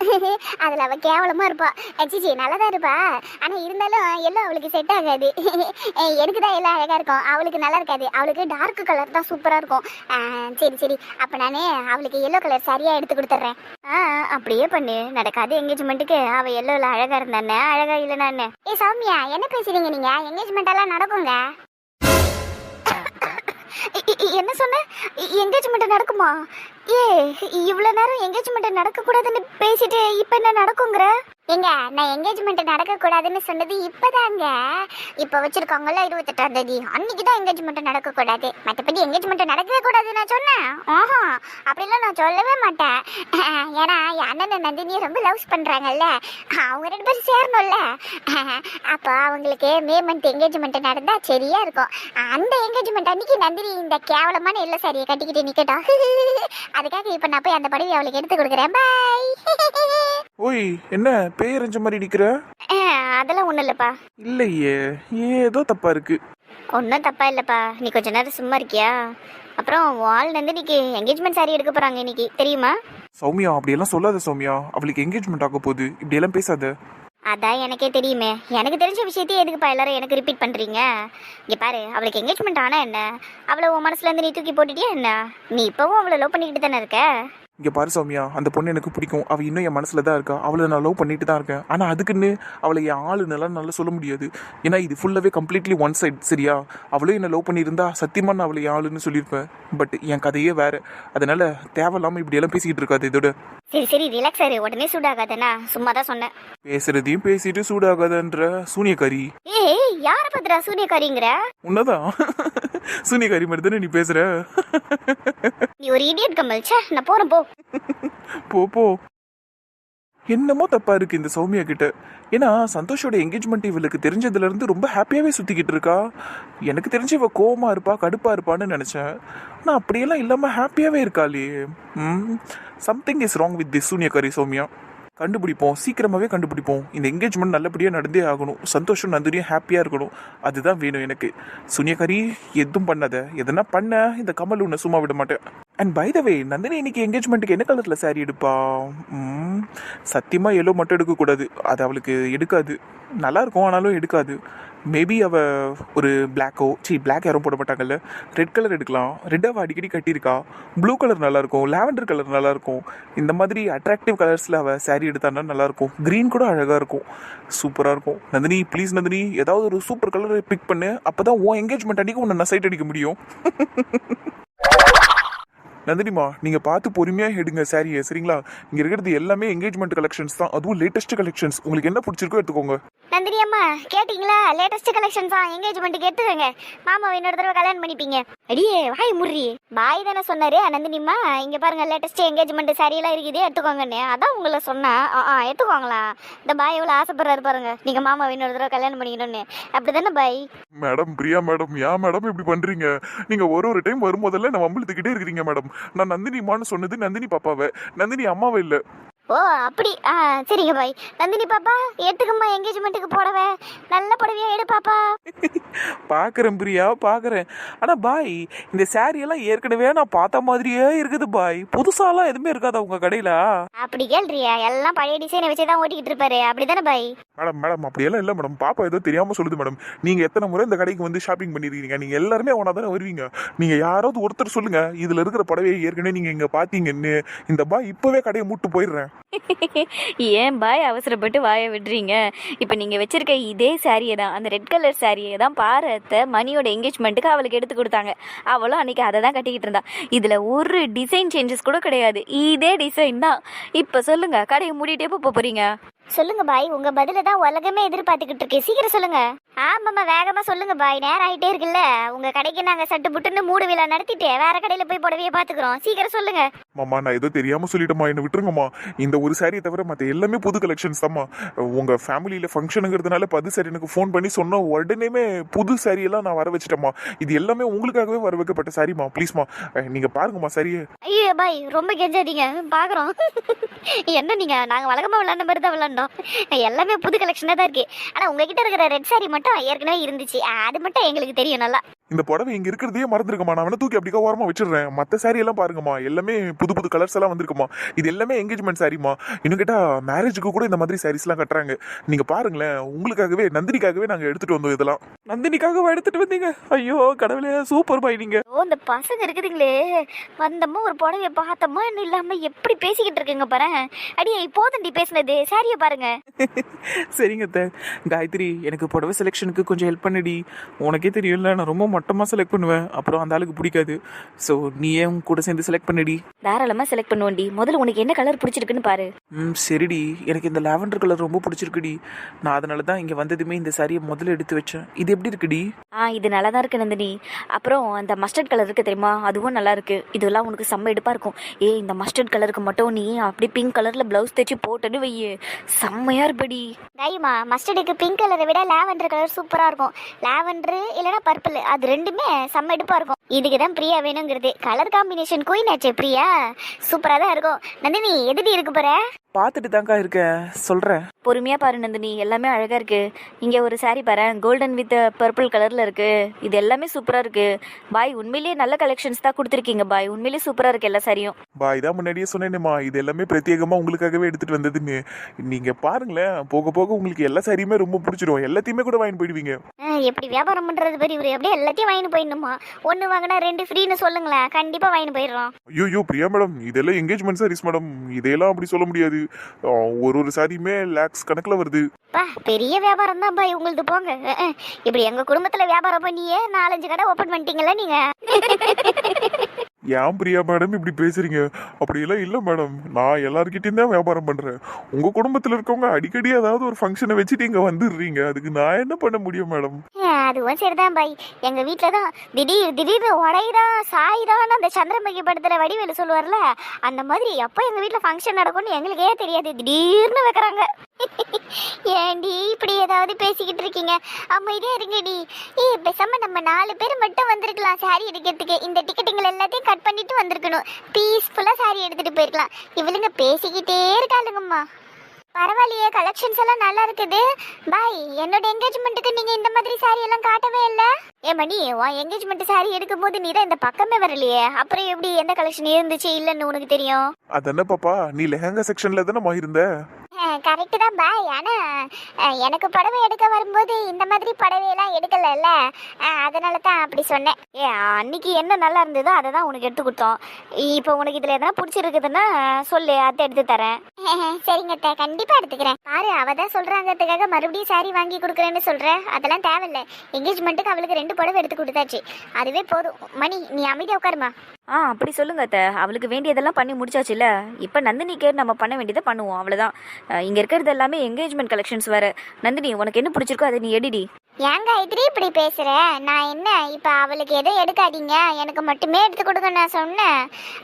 அதுல அவ கேவலமா இருப்பா. சிச்சி நல்லாதான் இருப்பா, ஆனா இருந்தாலும் எல்லோ அவளுக்கு செட் ஆகாது. எனக்கு தான் எல்லாம் அழகா இருக்கும், அவளுக்கு நல்லா இருக்காது. அவளுக்கு டார்க் கலர் தான் சூப்பரா இருக்கும். சரி சரி, அப்ப நானே அவளுக்கு எல்லோ கலர் சரியா எடுத்து கொடுத்துட்றேன். அப்படியே பண்ணு. நடக்காது என்கேஜ்மெண்ட்டுக்கு அவ எல்லோல அழகா இருந்தானே, அழகா இல்லைன்னு. சௌமியா என்ன பேசுறீங்க நீங்க? என்கேஜ்மெண்ட் எல்லாம் நடக்குங்க. என்ன சொன்ன? என்கேஜ்மெண்ட் நடக்குமா? ஏ இவ்வளவு நேரம் என்கேஜ்மெண்ட் நடக்க கூடாதுன்னு பேசிட்டு இப்ப என்ன நடக்குங்கிற? ஏங்க நான் என்கேஜ்மெண்ட் நடக்க கூடாதுன்னு சொன்னது இப்பதாங்க. இப்ப வச்சிருக்காங்கல்ல 28ஆம் தேதி அன்னைக்கு தான் என்கேஜ்மெண்ட் நடக்க கூடாது. மத்தபடி என்கேஜ்மெண்ட் நடக்கவே கூடாது நான் சொன்னேன். ஆஹா அப்படிலாம் நான் சொல்லவே மாட்டேன். ஏன்னா என் அண்ணன் நந்தினியை ரொம்ப லவ்ஸ் பண்றாங்கல்ல, அவங்க 2 பேரும் சேரணும்ல. அப்போ அவங்களுக்கு மே மந்த் என்கேஜ்மெண்ட் நடந்தா சரியா இருக்கும். அந்த என்கேஜ்மெண்ட் அன்னைக்கு நந்தினி இந்த கேவலமான எல்ல சாரியை கட்டிக்கிட்டு நிக்கட்டும். அதுக்காக இப்ப நான் போய் அந்த படவை அவளுக்கு எடுத்து கொடுக்குறேன். பாய். ஓய் என்ன பேரஞ்ச மாதிரி நிக்கிற? அதெல்லாம் ஒண்ணும் இல்லப்பா. இல்லையே, ஏதோ தப்பா இருக்கு. ஒன்றும் தப்பா இல்லப்பா. நீ கொஞ்ச நேரம் சும்மா இருக்கியா? அப்புறம் வால் நந்தினிக்கு என்கேஜ்மெண்ட் சாரி எடுக்க போறாங்க இன்னைக்கு, தெரியுமா? சௌமியா அப்படியெல்லாம் சொல்லாத சௌமியா, அவளுக்கு என்கேஜ்மெண்ட் ஆக போகுது, இப்படியெல்லாம் பேசாத. அதான் எனக்கே தெரியுமே. எனக்கு தெரிஞ்ச விஷயத்தையே எதுக்குப்பா எல்லாரும் எனக்கு ரிப்பீட் பண்றீங்க? இங்க பாரு, அவளுக்கு என்கேஜ்மெண்ட் ஆனா என்ன, அவளை உன் மனசுல இருந்து நீ தூக்கி போட்டுட்டியா என்ன? நீ இப்பவும் அவளை லவ் பண்ணிக்கிட்டு தானே இருக்க? இங்க பாரு சௌமியா, அந்த பொண்ணு எனக்கு பிடிக்கும், அவ இன்னும் என் மனசுல தான் இருக்கா, அவளை நான் லவ் பண்ணிட்டு தான் இருக்கேன். ஆனா அதுக்குன்னு அவளை என் ஆளுன்னெல்லாம் நல்லா சொல்ல முடியாது. ஏன்னா இது ஃபுல்லாவே கம்ப்ளீட்லி ஒன் சைட், சரியா? அவளும் என்ன லவ் பண்ணியிருந்தா சத்தியமா நான் அவளை என் ஆளுன்னு சொல்லியிருப்பேன். பட் என் கதையே வேற. அதனால தேவையில்லாம இப்படியெல்லாம் பேசிக்கிட்டு இருக்காது. இதோட சரி சரி ரிலாக்ஸ் ஆரு, உடனே சூடாகாதனா, சும்மா தான் சொன்னேன். பேசுறதையும் பேசிட்டு சூடாகாதன்ற சூனியக்காரி. ஏய் யார பத்திரா சூனியக்காரிங்கிற? உன்னதான் சூனியக்காரி மாதிரி தானே நீ பேசுற. நீ ஒரு இடியட் கமல். ச்சே, நான் போறேன் போ. போ போ. என்னமோ தப்பா இருக்கு இந்த சௌமியா கிட்ட. ஏன்னா சந்தோஷோட என்கேஜ்மெண்ட் இவளுக்கு தெரிஞ்சதுல இருந்து ரொம்ப ஹாப்பியாவே சுத்திக்கிட்டு இருக்கா. எனக்கு தெரிஞ்சு இவ கோவமா இருப்பா, கடுப்பா இருப்பான்னு நினைச்சேன். ஆனா அப்படியெல்லாம் இல்லாம ஹாப்பியாவே இருக்காளே. Something is wrong with this சூனியக்காரி சௌமியா. கண்டுபிடிப்போம், சீக்கிரமாவே கண்டுபிடிப்போம். இந்த என்கேஜ்மெண்ட் நல்லபடியா நடந்தே ஆகணும். சந்தோஷம் நந்தினியும் ஹாப்பியா இருக்கணும். அதுதான் வேணும் எனக்கு. சூனியக்காரி எதுவும் பண்ணாத, எதனா பண்ண இந்த கமல் உன்னை சும்மா விட மாட்டேன். அண்ட் பை த வே, நந்தினி இன்னைக்கு என்கேஜ்மெண்ட்டுக்கு என்ன கலர்ல சாரி எடுப்பா? சத்தியமா எல்லோ மட்டும் எடுக்கக்கூடாது, அது அவளுக்கு எடுக்காது. நல்லா இருக்கும் ஆனாலும் எடுக்காது. மேபி அவ ஒரு பிளாக்கோ, பிளாக் யாரும் போட மாட்டாங்கல்ல, ரெட் கலர் எடுக்கலாம். ரெட் அவள் அடிக்கடி கட்டியிருக்கா. ப்ளூ கலர் நல்லாயிருக்கும், லாவெண்டர் கலர் நல்லாயிருக்கும். இந்த மாதிரி அட்ராக்டிவ் கலர்ஸில் அவள் சாரீ எடுத்தான்னா நல்லாயிருக்கும். க்ரீன் கூட அழகாக இருக்கும், சூப்பராக இருக்கும். நந்தினி ப்ளீஸ் நந்தினி, ஏதாவது ஒரு சூப்பர் கலரை பிக் பண்ணு, அப்போ தான் உன் என்கேஜ்மெண்ட் அன்றைக்கி உன்னை நான் சைட் அடிக்க முடியும். நந்தினிமா, நீங்கள் பார்த்து பொறுமையாக எடுங்க சாரியை, சரிங்களா? இங்கே இருக்கிறது எல்லாமே என்கேஜ்மெண்ட் கலெக்ஷன்ஸ் தான், அதுவும் லேட்டஸ்ட் கலெக்ஷன்ஸ். உங்களுக்கு என்ன பிடிச்சிருக்கோ எடுத்துக்கோங்க. நந்தினி அம்மா கேட்டிங்களா? லேட்டஸ்ட் கலெக்ஷன்ஸ் தான், என்கேஜ்மெண்ட்டுக்கு எடுத்துக்கங்க. மாமா இன்னொரு தடவை கல்யாணம் பண்ணிப்பீங்க. அடியே வாய் முறி. பாய் தானே சொன்னாரு நந்தினிம்மா, இங்கே பாருங்க லேட்டஸ்ட் என்கேஜ்மெண்ட் சாரி எல்லாம் இருக்குது, எடுத்துக்கோங்கன்னு. அதான் உங்களை சொன்னா. எடுத்துக்கோங்களா? இந்த பாய் எவ்வளோ ஆசைப்படுறாரு பாருங்க, நீங்க மாமா இன்னொரு தடவை கல்யாணம் பண்ணிக்கணும்னு. அப்படிதானே பாய்? மேடம் பிரியா மேடம், ஏன் மேடம் இப்படி பண்றீங்க? நீங்க ஒரு டைம் வரும்போதெல்லாம் நான் வம்பிழுத்துக்கிட்டே இருக்கிறீங்க மேடம். நான் நந்தினிமான்னு சொன்னது நந்தினி பாப்பாவை, நந்தினி அம்மாவை இல்லை. ஓ அப்படி. சரிங்க பாய். நந்தினி பாப்பா எடுத்துக்கம்மா, என்கேஜ்மெண்ட்டுக்கு போடவே நல்ல புடவையா எடு பாப்பா. பாக்குறேன் பிரியா, பாக்குறேன். ஆனா பாய், இந்த சாரி எல்லாம் ஏற்கனவே நான் பார்த்த மாதிரியே இருக்குது பாய், புதுசாலாம் எதுவுமே இருக்காதா உங்க கடையில? அப்படி கேள்றியா? எல்லாம் பழைய டிசைனை வச்சுதான் ஓட்டிக்கிட்டு இருப்பாரு, அப்படிதானே பாய்? மேடம் மேடம் அப்படியெல்லாம் இல்லை மேடம், பாப்பா ஏதோ தெரியாம சொல்லுது மேடம். நீங்க எத்தனை முறை இந்த கடைக்கு வந்து ஷாப்பிங் பண்ணிருக்கீங்க? நீங்க எல்லாருமே ஒன்னா தானே வருவீங்க. நீங்க யாராவது ஒருத்தர் சொல்லுங்க, இதுல இருக்கிற புடவையை ஏற்கனவே நீங்க இங்க பாத்தீங்கன்னு. இந்த பாய் இப்பவே கடையை மூட்டு போயிடுறேன். ஏன் பாய் அவசரப்பட்டு வாயை விடுறீங்க? இப்போ நீங்கள் வச்சிருக்க இதே சாரியை தான், அந்த ரெட் கலர் சாரியை தான் பாரத்தை மணியோட என்கேஜ்மெண்ட்டுக்கு அவளுக்கு எடுத்து கொடுத்தாங்க. அவளும் அன்றைக்கி அதை தான் கட்டிக்கிட்டு இருந்தா. இதில் ஒரு டிசைன் சேஞ்சஸ் கூட கிடையாது, இதே டிசைன் தான். இப்போ சொல்லுங்கள், கடையை மூடிட்டே போக போகிறீங்க? சொல்லுங்க பாய், உங்க பதில தான் உலகமே எதிர்பார்த்துக்கிட்டு இருக்கு. சீக்கிரம் சொல்லுங்க. ஆமாம்மா வேகமா சொல்லுங்க பாய், நேரம் ஆகிட்டே இருக்குல்ல. உங்க கடைக்கு நாங்க சட்டு புட்டுன்னு மூடு விழா நடத்திட்டு வேற கடையில போய் புடவையை பாத்துக்கிறோம். சீக்கிரம் சொல்லுங்க. மாமா நான் ஏதோ தெரியாம சொல்லிட்டோமா, என்ன விட்டுருங்கம்மா. இந்த ஒரு சாரியை தவிர மற்ற எல்லாமே புது கலெக்ஷன்ஸ் தான்மா. உங்க ஃபேமிலியில ஃபங்க்ஷனுங்கிறதுனால பது சாரி எனக்கு ஃபோன் பண்ணி சொன்ன உடனேமே புது சாரியெல்லாம் நான் வர வச்சுட்டேம்மா. இது எல்லாமே உங்களுக்காகவே வர வைக்கப்பட்ட சாரிமா. ப்ளீஸ்மா நீங்க பாருங்கம்மா சாரியே. ஐயோ பாய் ரொம்ப கெஞ்சாதீங்க, பாக்குறோம். என்ன நீங்க, நாங்க வழக்கமா விளையாண்ட மாதிரி தான் விளையாண்டோம். எல்லாமே புது கலெக்ஷனா தான் இருக்கு. ஆனா உங்ககிட்ட இருக்கிற ரெட் சாரி மட்டும் ஏற்கனவே இருந்துச்சு, அது மட்டும் எங்களுக்கு தெரியும் நல்லா. இந்த புடவை இங்க இருக்கிறதே மறந்துருக்கமா, நான் வேணா தூக்கி அப்படிக்கா ஓரமா வச்சிடுறேன். மற்ற சாரி எல்லாம் பாருங்கம்மா, எல்லாமே புது புது கலர்ஸ் எல்லாம் வந்திருக்குமா. இது எல்லாமே என்கேஜ்மெண்ட் சாரிமா. இன்னும் கேட்டா மேரேஜுக்கு கூட இந்த மாதிரி சாரீஸ் எல்லாம் கட்டுறாங்க. நீங்க பாருங்களேன், உங்களுக்காகவே நந்தினிக்காகவே நாங்க எடுத்துட்டு வந்தோம். இதெல்லாம் நந்தினிக்காகவே எடுத்துட்டு வந்தீங்க? ஐயோ கடவுளே, சூப்பர் பாய் நீங்க. ஓ இந்த பசங்க இருக்குதுங்களே, வந்தம்மா ஒரு புடவைய பார்த்தம்மா இல்லாம எப்படி பேசிக்கிட்டு இருக்குங்க பாரு. அடியே போதண்டி பேசுனது, சாரிய பாருங்க. சரிங்க காயத்ரி, எனக்கு புடவை செலெக்ஷனுக்கு கொஞ்சம் ஹெல்ப் பண்ணிடி. உனக்கே தெரியும்ல, நான் ரொம்ப மொட்டமாக செலக்ட் பண்ணுவேன், அப்புறம் அந்த ஆளுக்கு பிடிக்காது. ஸோ நீ ஏன் கூட சேர்ந்து செலக்ட் பண்ணடி. தாராளமாக செலக்ட் பண்ணுவோண்டி. முதல்ல உனக்கு என்ன கலர் பிடிச்சிருக்குன்னு பாரு. சரிடி, எனக்கு இந்த லாவெண்டர் கலர் ரொம்ப பிடிச்சிருக்குடி. நான் அதனால தான் இங்கே வந்ததுமே இந்த சாரியை முதல்ல எடுத்து வச்சேன். இது எப்படி இருக்குடி? இது நல்லா தான் இருக்கு நந்தினி. அப்புறம் அந்த மஸ்டர்ட் கலர் இருக்கு தெரியுமா, அதுவும் நல்லா இருக்கு. இதெல்லாம் உனக்கு செம்ம எடுப்பாக இருக்கும். இந்த மஸ்டர்ட் கலருக்கு மட்டும் நீ அப்படி பிங்க் கலரில் ப்ளவுஸ் தைச்சு போட்டுன்னு வையே, செம்மையாக இருப்படி. கைமா மஸ்டர்டுக்கு பிங்க் கலரை விட லாவெண்டர் கலர் சூப்பராக இருக்கும். லாவெண்டர் இல்லைன்னா பர்பிள், அது ரெண்டுமே செம்ம எடுப்பாக இருக்கும். இதுக்கு தான் பிரியா வேணுங்கிறது. கலர் காம்பினேஷன் குயின் ஆச்சு பிரியா, சூப்பராக தான் இருக்கும். நந்தினி எதுடி இருக்கு போற? பார்த்துட்டு தாங்க்கா இருக்கேன், சொல்கிறேன். பொறுமையாக பாரு நந்தினி, எல்லாமே அழகாக இருக்கு. இங்கே ஒரு சாரி பாரு, கோல்டன் வித் பர்பிள் கலரில் இருக்கு. இது எல்லாமே சூப்பராக இருக்கு பாய். உண்மையிலேயே நல்ல கலெக்ஷன்ஸ் தான் கொடுத்துருக்கீங்க பாய். உண்மையிலேயே சூப்பராக இருக்கு எல்லா சாரியும். பாய் தான் முன்னாடியே சொன்னேன்மா, இது எல்லாமே பிரத்யேகமாக உங்களுக்காகவே எடுத்துகிட்டு வந்ததுன்னு. நீங்கள் பாருங்களேன், போக போக உங்களுக்கு எல்லா சாரியுமே ரொம்ப பிடிச்சிடும். எல்லாத்தையுமே கூட வாங்கி போயிடுவீங்க. எப்படி வியாபாரம் பண்ணுறது பெரிய இவர் அப்படியே எல்லாத்தையும் வாங்கி போயிடணுமா? ஒன்று வாங்கினா 2 ஃப்ரீன்னு சொல்லுங்களேன், கண்டிப்பாக வாங்கி போயிடுறோம். ஐயோ பிரியா மேடம், இதெல்லாம் என்கேஜ்மெண்ட் சாரீஸ் மேடம், இதையெல்லாம் அப்படி சொல்ல முடியாது. ஒரு சாரியுமே லேக்ஸ் கணக்கில் வருது. பெரிய வியாபாரம் தான் பாய் உங்களுது. போங்க, இப்படி எங்க குடும்பத்துல வியாபாரம் பண்ணியே 4-5 கடை ஓபன் பண்ணிட்டீங்கல்ல நீங்க. ஏன் பிரியா மேடம் இப்படி பேசுறீங்க? அப்படியெல்லாம் இல்லை மேடம், நான் எல்லார்கிட்டையும் தான் வியாபாரம் பண்றேன். உங்க குடும்பத்தில் இருக்கவங்க அடிக்கடி ஏதாவது ஒரு ஃபங்க்ஷனை வச்சுட்டு இங்க வந்துடுறீங்க, அதுக்கு நான் என்ன பண்ண முடியும் மேடம்? அதுவும் சரிதான் பாய். எங்க வீட்டுல தான் திடீர்னு உடையதான் சாய்தான் அந்த சந்திரமுகி படத்துல வடிவேலு சொல்லுவார்ல, அந்த மாதிரி அப்போ எங்க வீட்டுல ஃபங்க்ஷன் நடக்கும்னு எங்களுக்கே தெரியாது, திடீர்னு வைக்கிறாங்க. ஏண்டி இப்படி ஏதாவது பேசிக்கிட்டு இருக்கீங்க? அமைதியா இருங்கடி. பேசாம நம்ம 4 பேர் மட்டும் வந்திருக்கலாம் சாரி எடுக்கிறதுக்கு. இந்த டிக்கெட்டுங்களை எல்லாத்தையும் கட் பண்ணிட்டு வந்திருக்கணும். பீஸ்ஃபுல்லா சாரி எடுத்துட்டு போயிருக்கலாம். இவளுங்க பேசிக்கிட்டே இருக்காளுங்கம்மா. பரவாயில்லையே, கலெக்ஷன்ஸ் எல்லாம் நல்லா இருக்குது பாய். என்னோட என்கேஜ்மெண்ட்டுக்கு நீங்க இந்த மாதிரி சாரி எல்லாம் காட்டவே இல்லை. மணி, உன் என்கேஜ்மெண்ட் சாரி எடுக்கும் போது நீ தான் இந்த பக்கமே வரலையே, அப்புறம் எப்படி எந்த கலெக்ஷன் இருந்துச்சு இல்லைன்னு உனக்கு தெரியும்? அதென்ன பாப்பா, நீ லெஹங்கா செக்ஷன்ல தானே இருந்த? கரெக்டு தான் பாய். ஆனால் எனக்கு புடவை எடுக்க வரும்போது இந்த மாதிரி புடவையெல்லாம் எடுக்கலைல்ல, அதனால தான் அப்படி சொன்னேன். அன்னைக்கு என்ன நல்லா இருந்ததோ அதை தான் உனக்கு எடுத்து கொடுத்தோம். இப்போ உனக்கு இதில் எதனா பிடிச்சிருக்குதுன்னா சொல்லு, அதை எடுத்து தரேன். சரிங்க அத்தை, கண்டிப்பாக எடுத்துக்கிறேன். பாரு, அவ தான் சொல்கிறாங்கிறதுக்காக மறுபடியும் சாரி வாங்கி கொடுக்குறேன்னு சொல்கிறேன். அதெல்லாம் தேவையில்லை. என்கேஜ்மெண்ட்டுக்கு அவளுக்கு 2 புடவை எடுத்து கொடுத்தாச்சு, அதுவே போதும். மணி, நீ அமைதியாக உட்காருமா. அப்படி சொல்லுங்க அத்தை. அவளுக்கு வேண்டியதெல்லாம் பண்ணி முடிச்சாச்சுல்ல. இப்போ நந்தினிக்கு நம்ம பண்ண வேண்டியதை பண்ணுவோம், அவ்வளோதான். இங்கே இருக்கிறது எல்லாமே என்கேஜ்மெண்ட் கலெக்ஷன்ஸ் வேறு. நந்தினி, உனக்கு என்ன பிடிச்சிருக்கோ அதை நீ எடிடி. ஏங்க இப்படி இப்படி பேசுற? நான் என்ன இப்போ அவளுக்கு எதுவும் எடுக்காதீங்க, எனக்கு மட்டுமே எடுத்து கொடுக்க நான் சொன்னேன்.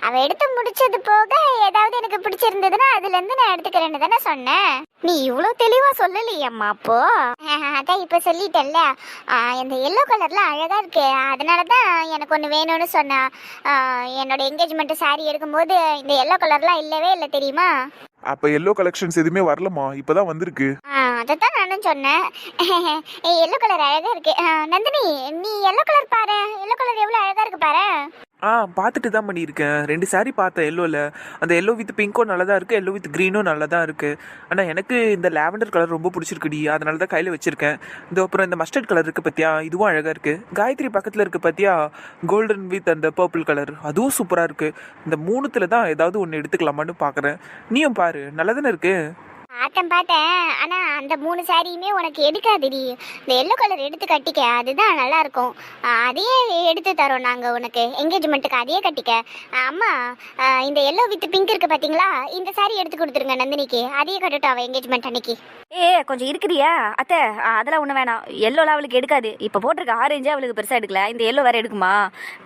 அவள் எடுத்து முடிச்சது போக ஏதாவது எனக்கு பிடிச்சிருந்ததுன்னா அதுலேருந்து நான் எடுத்துக்கிறேன்னு தானே சொன்னேன். நீ இவ்வளோ தெளிவாக சொல்லலையம்மா அப்போ? அதான் இப்போ சொல்லிட்டேன்ல. இந்த எல்லோ கலர்லாம் அழகாக இருக்கு, அதனால தான் எனக்கு ஒன்று வேணும்னு சொன்னேன். என்னோட என்கேஜ்மெண்ட் சாரி எடுக்கும்போது இந்த எல்லோ கலர்லாம் இல்லவே இல்லை தெரியுமா? அப்ப எல்லோ கலெக்ஷன்ஸ் எதுவுமே வரலமா, இப்பதான் வந்திருக்கு. அதைத்தான் நானும் சொன்னேன். எல்லோ கலர் அழகா இருக்கு. நந்தினி, நீ எல்லோ கலர் பாரு, எல்லோ கலர் எவ்வளவு அழகா இருக்கு பாரு. பார்த்துட்டு தான் பண்ணியிருக்கேன். 2 சாரி பார்த்தேன் எல்லோவில். அந்த எல்லோ வித் பிங்க்கும் நல்லா தான் இருக்குது, எல்லோ வித் க்ரீனும் நல்லா தான் இருக்குது. ஆனால் எனக்கு இந்த லாவெண்டர் கலர் ரொம்ப பிடிச்சிருக்குடி, அதனால தான் கையில் வச்சுருக்கேன். அப்புறம் இந்த மஸ்டர்ட் கலர் இருக்குது பார்த்தியா, இதுவும் அழகாக இருக்குது. காயத்ரி பக்கத்தில் இருக்குது பார்த்தியா, கோல்டன் வித் அந்த பர்பிள் கலர், அதுவும் சூப்பராக இருக்குது. இந்த 3த்தில் தான் ஏதாவது ஒன்று எடுத்துக்கலாமான்னு பார்க்குறேன். நீயும் பாரு, நல்லா தானே இருக்குது. பார்த்தேன். ஆனா அந்த 3 சாரியுமே உனக்கு எடுக்காதுடி. இந்த எல்லோ கலர் எடுத்து கட்டிக்க, அதுதான் நல்லா இருக்கும். அதையே எடுத்து தரோம் நாங்க உனக்கு என்கேஜ்மெண்ட்டுக்கு, அதையே கட்டிக்க. அம்மா, இந்த எல்லோ வித் பிங்க் இருக்கு பாத்தீங்களா, இந்த சாரி எடுத்து கொடுத்துருங்க நந்தினிக்கு, அதையே கட்டட்டும் அவ என்கேஜ்மெண்ட் அன்னைக்கு. கொஞ்சம் இருக்கிறியா அத்தை? அதெல்லாம் ஒன்றும் வேணாம். எல்லோலாம் அவளுக்கு எடுக்காது. இப்போ போட்டிருக்க ஆரஞ்சு அவளுக்கு பெருசாக எடுக்கல, இந்த எல்லோ வேறு எடுக்குமா?